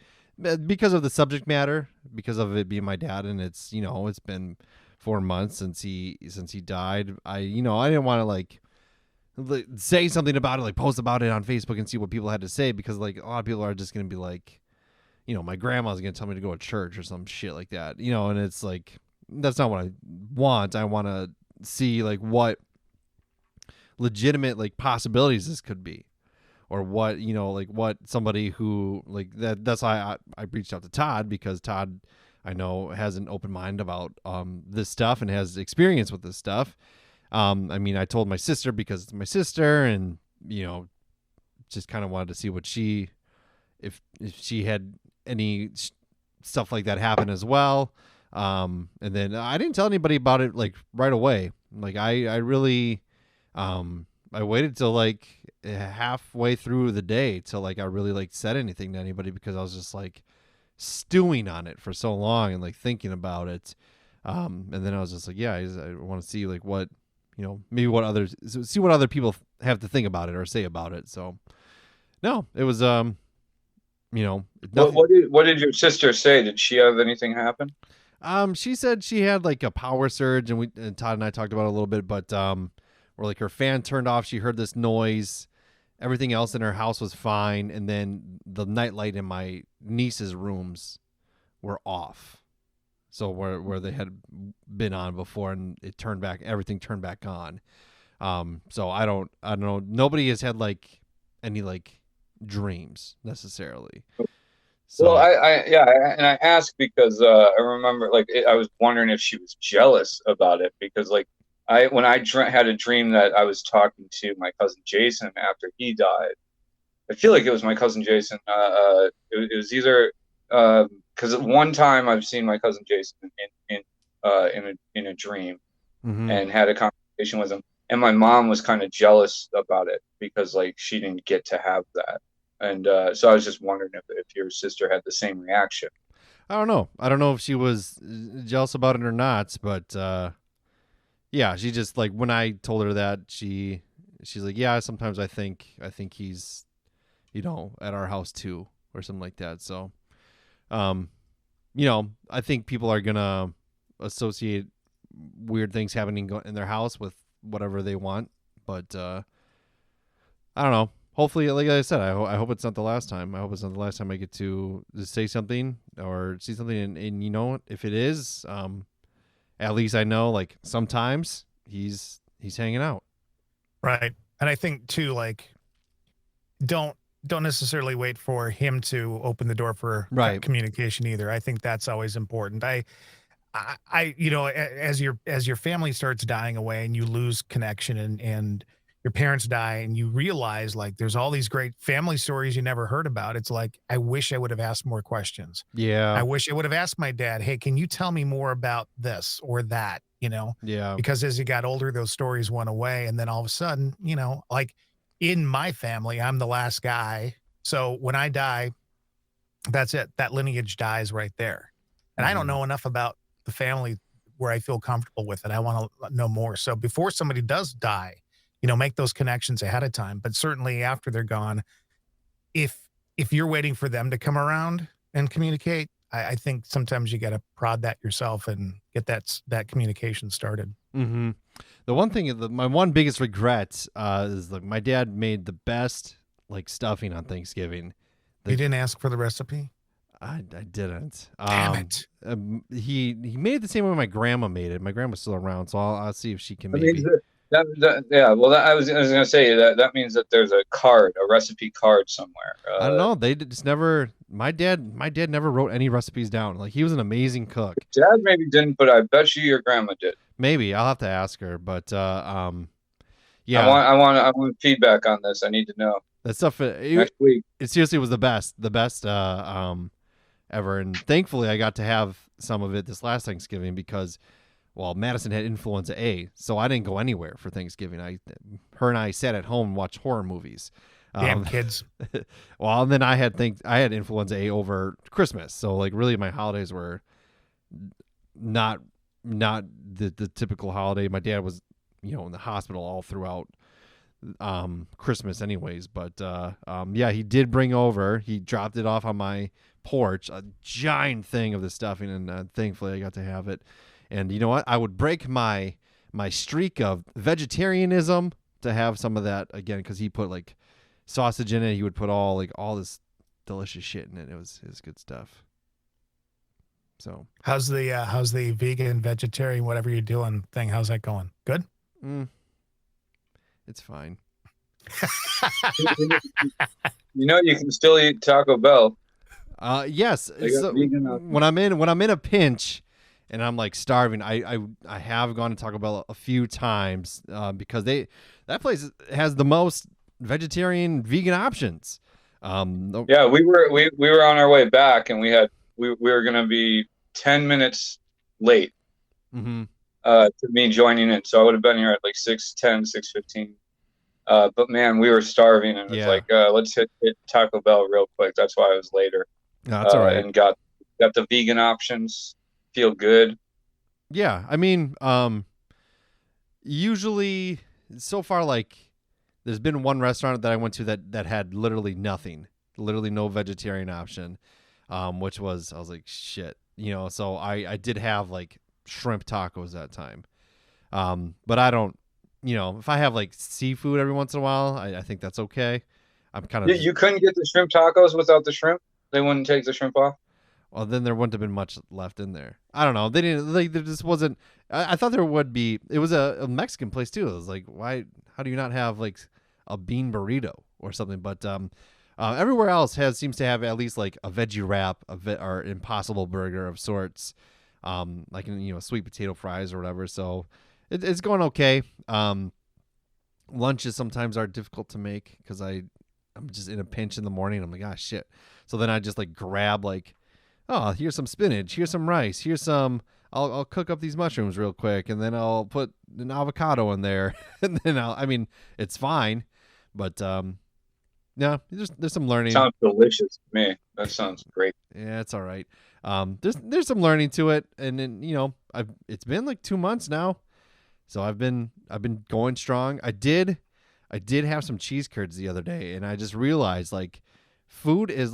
because of the subject matter, because of it being my dad, and it's, it's been 4 months since he died. I didn't want to like say something about it, like post about it on Facebook and see what people had to say, because like a lot of people are just going to be like, my grandma's going to tell me to go to church or some shit like that, and it's like, that's not what I want. I want to see like what legitimate like possibilities this could be, or what, like what somebody who like that's why I reached out to Todd, because Todd, I know, has an open mind about this stuff and has experience with this stuff. I mean, I told my sister because it's my sister, and just kind of wanted to see what if she had any stuff like that happen as well. And then I didn't tell anybody about it like right away. Like I really, I waited till like halfway through the day till like I really like said anything to anybody, because I was just like stewing on it for so long and like thinking about it. And then I was just like, yeah, I want to see like what, maybe see what other people have to think about it or say about it. So no, it was What, nothing. what did your sister say? Did she have anything happen? She said she had like a power surge, and Todd and I talked about it a little bit, but where like her fan turned off, she heard this noise. Everything else in her house was fine, and then the nightlight in my niece's rooms were off. So where they had been on before, and everything turned back on. So I don't know. Nobody has had like any like dreams necessarily. So Well, and I asked because I remember I was wondering if she was jealous about it because when I had a dream that I was talking to my cousin Jason after he died. I feel like it was my cousin Jason. It was either because one time I've seen my cousin Jason in a dream and had a conversation with him, and my mom was kind of jealous about it because like she didn't get to have that. And so I was just wondering if your sister had the same reaction. I don't know. I don't know if she was jealous about it or not, but yeah, she just like when I told her that she's like, yeah, sometimes I think he's at our house too or something like that. So, I think people are gonna associate weird things happening in their house with whatever they want, but I don't know. Hopefully, like I said, I hope it's not the last time. I hope it's not the last time I get to say something or see something. And if it is, at least I know like sometimes he's hanging out. Right. And I think too, like, don't necessarily wait for him to open the door for communication either. I think that's always important. As your family starts dying away and you lose connection and your parents die and you realize like there's all these great family stories you never heard about. It's like, I wish I would have asked more questions. Yeah. I wish I would have asked my dad, hey, can you tell me more about this or that? Yeah. Because as he got older, those stories went away. And then all of a sudden, like in my family, I'm the last guy. So when I die, that's it. That lineage dies right there. And I don't know enough about the family where I feel comfortable with it. I want to know more. So before somebody does die, make those connections ahead of time. But certainly after they're gone, if you're waiting for them to come around and communicate, I think sometimes you got to prod that yourself and get that communication started. Mm-hmm. The one thing, my one biggest regret is like my dad made the best like stuffing on Thanksgiving. You didn't ask for the recipe? I didn't. Damn it. He made it the same way my grandma made it. My grandma's still around, so I'll see if she can maybe. I was gonna say that means that there's a recipe card somewhere. I don't know. They just never. My dad never wrote any recipes down. Like he was an amazing cook. Dad maybe didn't, but I bet you your grandma did. Maybe I'll have to ask her, but yeah. I want feedback on this. I need to know. That stuff next week. It seriously was the best ever, and thankfully I got to have some of it this last Thanksgiving because, well, Madison had influenza A, so I didn't go anywhere for Thanksgiving. Her and I sat at home and watched horror movies. Damn kids. Well, and then I had influenza A over Christmas, so like really my holidays were not the typical holiday. My dad was in the hospital all throughout Christmas anyways, but yeah, he did he dropped it off on my porch, a giant thing of the stuffing, and thankfully I got to have it. And you know what, I would break my streak of vegetarianism to have some of that again, because he put like sausage in it. He would put all this delicious shit in it. It was good stuff. So how's the vegan, vegetarian, whatever you're doing thing, how's that going? Good? It's fine. You can still eat Taco Bell. Yes. So when I'm in a pinch and I'm like starving, I have gone to Taco Bell a few times because that place has the most vegetarian vegan options. Yeah, we were on our way back and we were gonna be 10 minutes late. Mm-hmm. To me joining it, so I would have been here at like 6:10, 6:15. But man, we were starving, and it's like let's hit Taco Bell real quick. That's why I was later. No, that's all right. And got the vegan options. Feel good. Yeah, I mean, usually so far like there's been one restaurant that I went to that had literally nothing, literally no vegetarian option, which was, I was like, shit, so I did have like shrimp tacos that time. But I don't, if I have like seafood every once in a while, I think that's okay. I'm kind of, You couldn't get the shrimp tacos without the shrimp? They wouldn't take the shrimp off? well, then there wouldn't have been much left in there. I don't know. They didn't, like, there just wasn't, I thought there would be. It was a Mexican place too. It was like, how do you not have like a bean burrito or something? But, everywhere else seems to have at least like a veggie wrap, or Impossible Burger of sorts, like, sweet potato fries or whatever. So it's going okay. Lunches sometimes are difficult to make because I'm just in a pinch in the morning. I'm like, ah, shit. So then I just like grab like, oh, here's some spinach, here's some rice, here's some. I'll cook up these mushrooms real quick, and then I'll put an avocado in there, and then it's fine, but yeah, there's some learning. Sounds delicious to me. That sounds great. Yeah, it's all right. There's some learning to it, and then it's been like 2 months now, so I've been going strong. I did have some cheese curds the other day, and I just realized like food is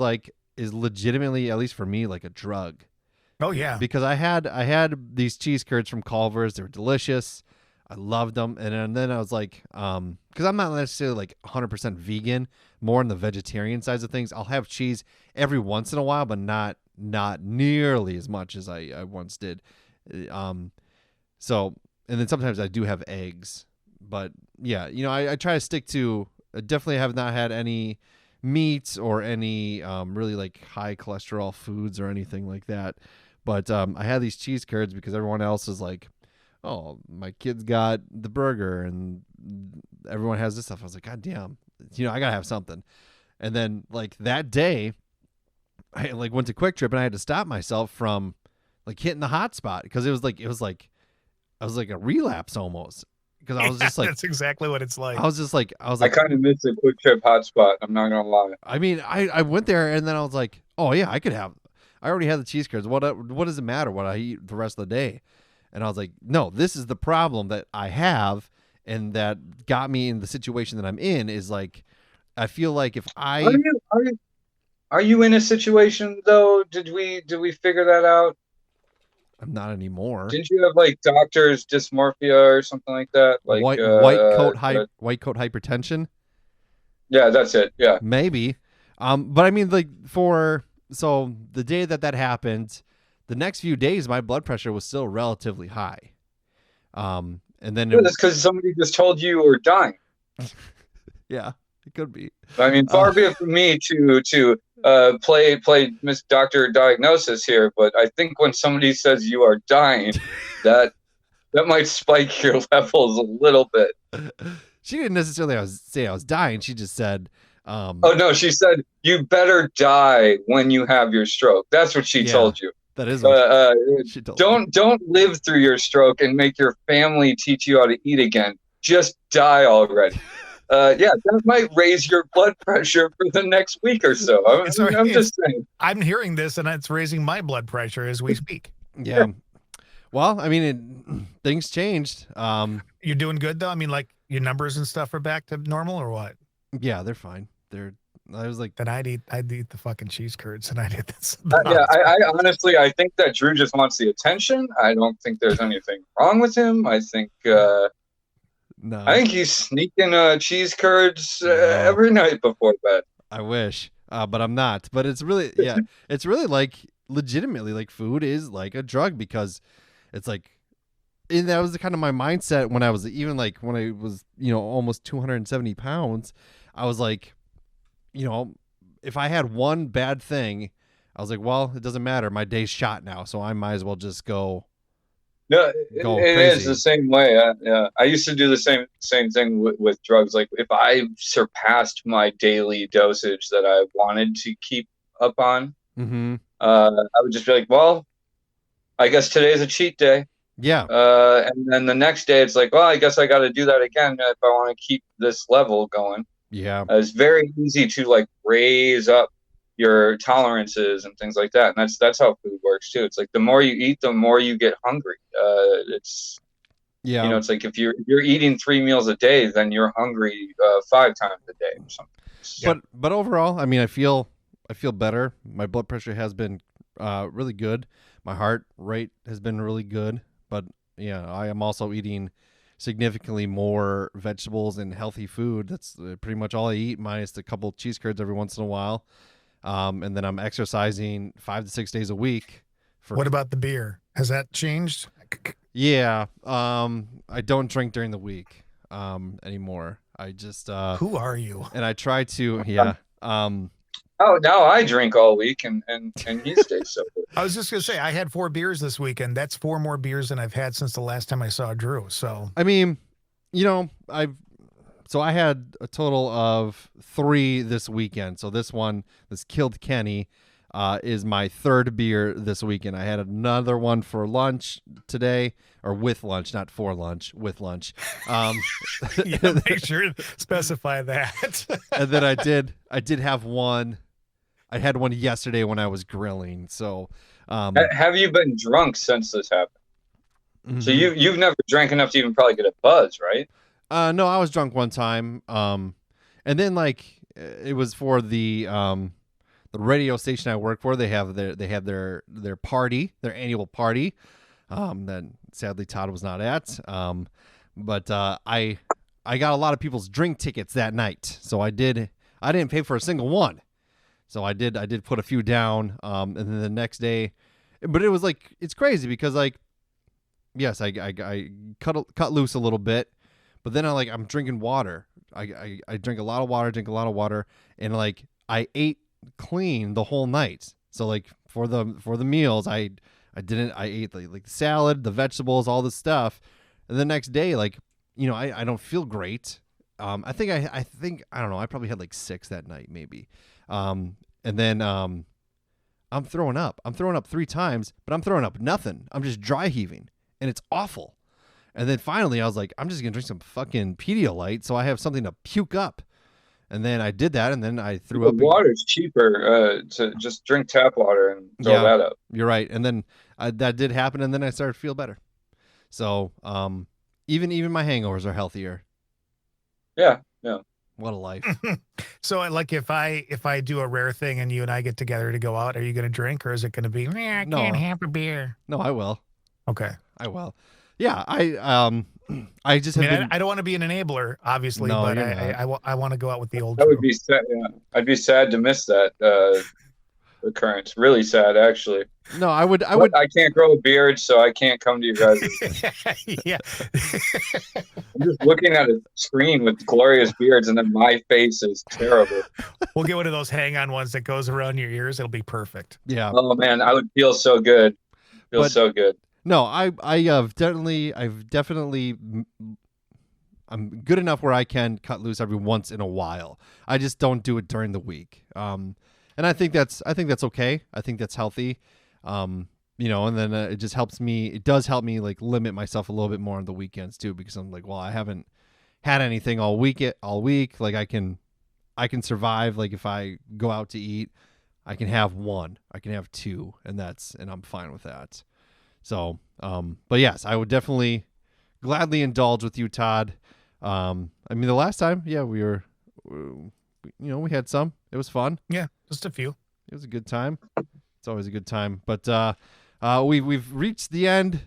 legitimately, at least for me, like a drug. Oh yeah. Because I had these cheese curds from Culver's. They were delicious. I loved them. And then I was like, because I'm not necessarily like 100% vegan, more on the vegetarian sides of things. I'll have cheese every once in a while, but not nearly as much as I once did. So, and then sometimes I do have eggs, but yeah, I try to stick to, I definitely have not had any meats or any really like high cholesterol foods or anything like that. But I had these cheese curds because everyone else is like, oh, my kid's got the burger and everyone has this stuff. I was like, God damn, I gotta have something. And then like that day, I like went to Quick Trip and I had to stop myself from like hitting the hot spot because it was like I was like a relapse almost. Because I was just like, that's exactly what it's like. I was like, I kind of miss the Quick Trip hotspot. I'm not gonna lie. I mean, I went there and then I was like, oh yeah, I already had the cheese curds. What does it matter what I eat the rest of the day? And I was like, no, this is the problem that I have, and that got me in the situation that I'm in. Is like, I feel like if are you in a situation though? Did we figure that out? I'm not anymore. Didn't you have like doctor's dysmorphia or something like that? Like white coat hypertension? Yeah, that's it. Yeah, maybe. But I mean, like so the day that happened, the next few days my blood pressure was still relatively high. And then that's because somebody just told you were dying. Yeah, it could be. I mean, far be it from me to play Miss Doctor Diagnosis here, but I think when somebody says you are dying, that might spike your levels a little bit. She didn't necessarily say I was dying. She just said, oh no, she said you better die when you have your stroke. That's what she told you. That is what she told me. Don't live through your stroke and make your family teach you how to eat again. Just die already. Yeah, that might raise your blood pressure for the next week or so. I'm just saying. I'm hearing this, and it's raising my blood pressure as we speak. Yeah. Well, I mean, things changed. You're doing good, though? I mean, like, your numbers and stuff are back to normal, or what? Yeah, they're fine. I was like... Then I'd eat the fucking cheese curds, and I'd eat this. Yeah, I honestly, I think that Drew just wants the attention. I don't think there's anything wrong with him. I think... No. I think he's sneaking cheese curds every night before bed. I wish, but I'm not. But it's really, it's really like legitimately like food is like a drug because it's like, and that was kind of my mindset when I was almost 270 pounds. I was like, if I had one bad thing, I was like, well, it doesn't matter. My day's shot now, so I might as well just go. No, it is the same way. Yeah, I used to do the same thing with drugs. Like if I surpassed my daily dosage that I wanted to keep up on, I would just be like, well, I guess today's a cheat day. Yeah. And then the next day it's like, well, I guess I got to do that again if I want to keep this level going. Yeah. It's very easy to like raise up your tolerances and things like that, and that's how food works too. It's like the more you eat, the more you get hungry. Yeah. You know, it's like if you're eating 3 meals a day, then you're hungry 5 times a day or something. But overall, I mean, I feel better. My blood pressure has been really good. My heart rate has been really good. But yeah, I am also eating significantly more vegetables and healthy food. That's pretty much all I eat, minus a couple cheese curds every once in a while. And then I'm exercising 5 to 6 days a week. What about the beer? Has that changed? Yeah. I don't drink during the week anymore. I just Who are you? and I try to, yeah. Oh, now I drink all week and he stays sober. I was just gonna say I had 4 beers this weekend. That's 4 more beers than I've had since the last time I saw Drew. So I mean, you know, I had a total of 3 this weekend. So this Kil'd Kenny, is my 3rd beer this weekend. I had another one for lunch today, or with lunch, not for lunch, with lunch. yeah, make sure to specify that. And then I did have one. I had one yesterday when I was grilling. So, have you been drunk since this happened? mm-hmm. So you've never drank enough to even probably get a buzz, right? No, I was drunk one time. And then like it was for the radio station I work for. They have their party, their annual party. That sadly Todd was not at. But I got a lot of people's drink tickets that night. So I didn't pay for a single one. So I did put a few down. And then the next day, but it was like, it's crazy because like, yes, I cut loose a little bit, but then I'm drinking water. I drink a lot of water, and like I ate clean the whole night. So like for the meals, I ate like the salad, the vegetables, all this stuff. And the next day, like, you know, I don't feel great. I think I don't know. I probably had like 6 that night, maybe. And then I'm throwing up. I'm throwing up 3 times, but I'm throwing up nothing. I'm just dry heaving, and it's awful. And then finally, I was like, I'm just gonna drink some fucking Pedialyte so I have something to puke up. And then I did that, and then I threw up. Water's cheaper to just drink tap water and throw that up. You're right. And then that did happen, and then I started to feel better. So even my hangovers are healthier. Yeah. What a life. So like if I do a rare thing and you and I get together to go out, are you going to drink, or is it going to be, I can't have a beer? No, I will. Okay. I will. Yeah, I just have been... I don't want to be an enabler, obviously, no, but I want to go out with the old. That would be sad. Yeah. I'd be sad to miss that occurrence. Really sad, actually. No, I would. I can't grow a beard, so I can't come to you guys. Yeah. I'm just looking at a screen with glorious beards, and then my face is terrible. We'll get one of those hang-on ones that goes around your ears. It'll be perfect. Yeah. Oh man, I would feel so good. So good. No, I've definitely, I'm good enough where I can cut loose every once in a while. I just don't do it during the week. And I think that's okay. I think that's healthy. You know, and then it just helps me. It does help me like limit myself a little bit more on the weekends too, because I'm like, well, I haven't had anything all week. Like I can survive. Like if I go out to eat, I can have 1, I can have 2, and I'm fine with that. So, but yes, I would definitely gladly indulge with you, Todd. I mean, the last time, yeah, we had some. It was fun. Yeah, just a few. It was a good time. It's always a good time. But we've reached the end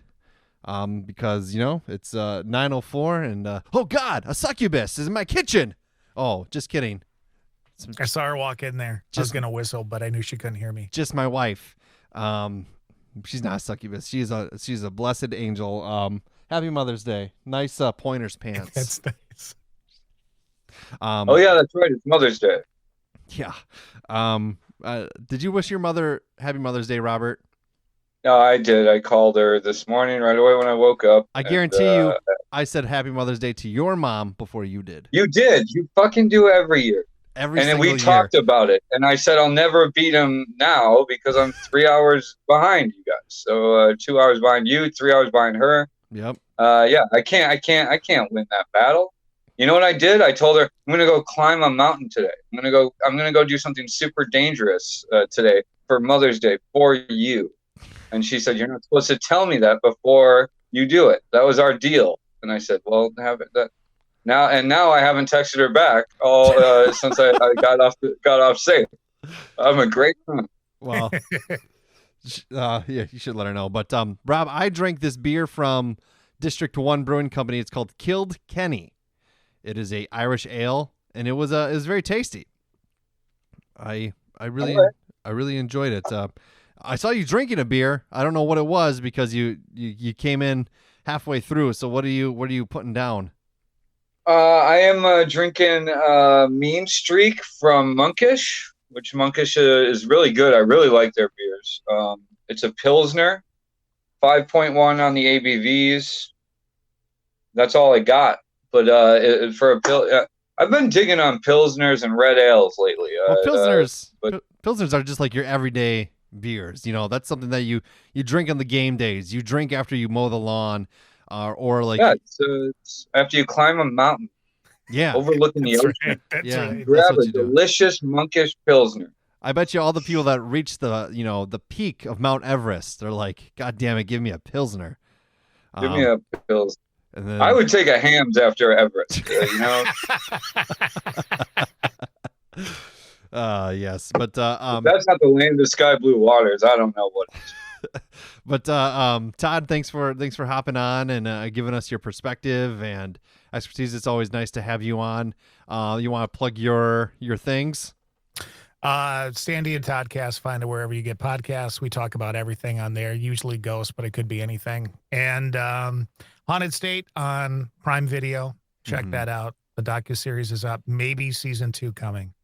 because, you know, it's 9:04 and oh God, a succubus is in my kitchen. Oh, just kidding. I saw her walk in there. I was gonna whistle, but I knew she couldn't hear me. Just my wife. She's not a succubus. She's a blessed angel. Happy Mother's Day. Nice pointers pants. That's nice. Oh yeah, that's right. It's Mother's Day. Yeah. Did you wish your mother Happy Mother's Day, Robert? No, I did. I called her this morning right away when I woke up. I guarantee you, I said Happy Mother's Day to your mom before you did. You did. You fucking do every year. And then we talked about it, and I said I'll never beat him now because I'm 3 hours behind you guys. So 2 hours behind you, 3 hours behind her. Yep. Yeah, I can't win that battle. You know what I did? I told her I'm gonna go climb a mountain today. I'm gonna go do something super dangerous today for Mother's Day for you. And she said, "You're not supposed to tell me that before you do it. That was our deal." And I said, well, have it that now. And now I haven't texted her back all since I got off safe. I'm a great son. Well, yeah, you should let her know. But Rob, I drank this beer from District 1 Brewing Company. It's called Kil'd Kenny. It is a Irish ale, and it was very tasty. I really enjoyed it. I saw you drinking a beer. I don't know what it was because you came in halfway through. So what are you putting down? I am drinking Mean Streak from Monkish, which Monkish is really good. I really like their beers. It's a Pilsner, 5.1 on the ABVs. That's all I got. But I've been digging on Pilsners and red ales lately. Well, Pilsners are just like your everyday beers. You know, that's something that you drink on the game days. You drink after you mow the lawn, or like it's after you climb a mountain. Yeah, overlooking the ocean. Right. That's right. Grab a delicious Monkish Pilsner. I bet you all the people that reach the peak of Mount Everest, they're like, God damn it, give me a Pilsner. Give me a Pilsner. And then, I would take a Hams after Everest. Yes, but if that's not the land of sky blue waters, I don't know what is. But Todd, thanks for hopping on and giving us your perspective and expertise. It's always nice to have you on. You want to plug your things? Sandy and Toddcast, find it wherever you get podcasts. We talk about everything on there, usually ghosts, but it could be anything. And Haunted State on Prime Video. Check that out. The docuseries is up. Maybe season 2 coming.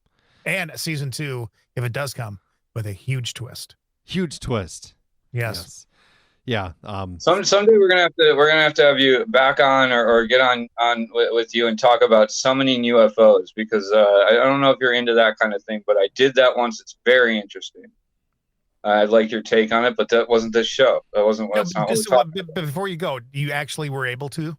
And season 2, if it does come, with a huge twist. Huge twist. Yes. Yeah. Someday we're gonna have to have you back on or get on with you and talk about summoning UFOs, because I don't know if you're into that kind of thing, but I did that once. It's very interesting. I'd like your take on it, but that wasn't this show. That's not what we talked about. Before you go, you actually were able to?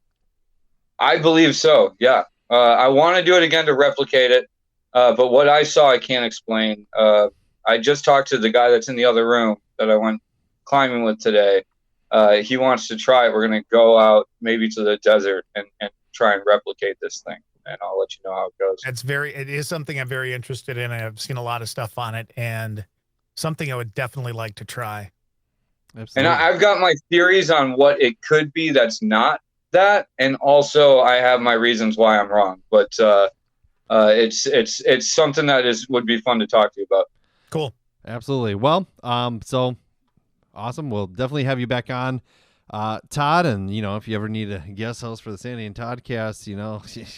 I believe so. Yeah. I want to do it again to replicate it, but what I saw I can't explain. I just talked to the guy that's in the other room that I went climbing with today. He wants to try it. We're going to go out maybe to the desert and try and replicate this thing, and I'll let you know how it goes. It is something I'm very interested in. I've seen a lot of stuff on it, and something I would definitely like to try. Absolutely. And I've got my theories on what it could be that's not that, and also I have my reasons why I'm wrong. But it's something that would be fun to talk to you about. Cool. Absolutely. Well, so awesome. We'll definitely have you back on, Todd. And if you ever need a guest host for the Sandy and Toddcast,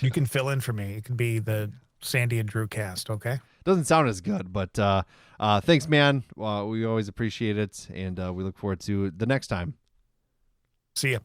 you can fill in for me. It can be the Sandy and Drew cast. Okay. Doesn't sound as good, but thanks, man. We always appreciate it, and we look forward to the next time. See ya.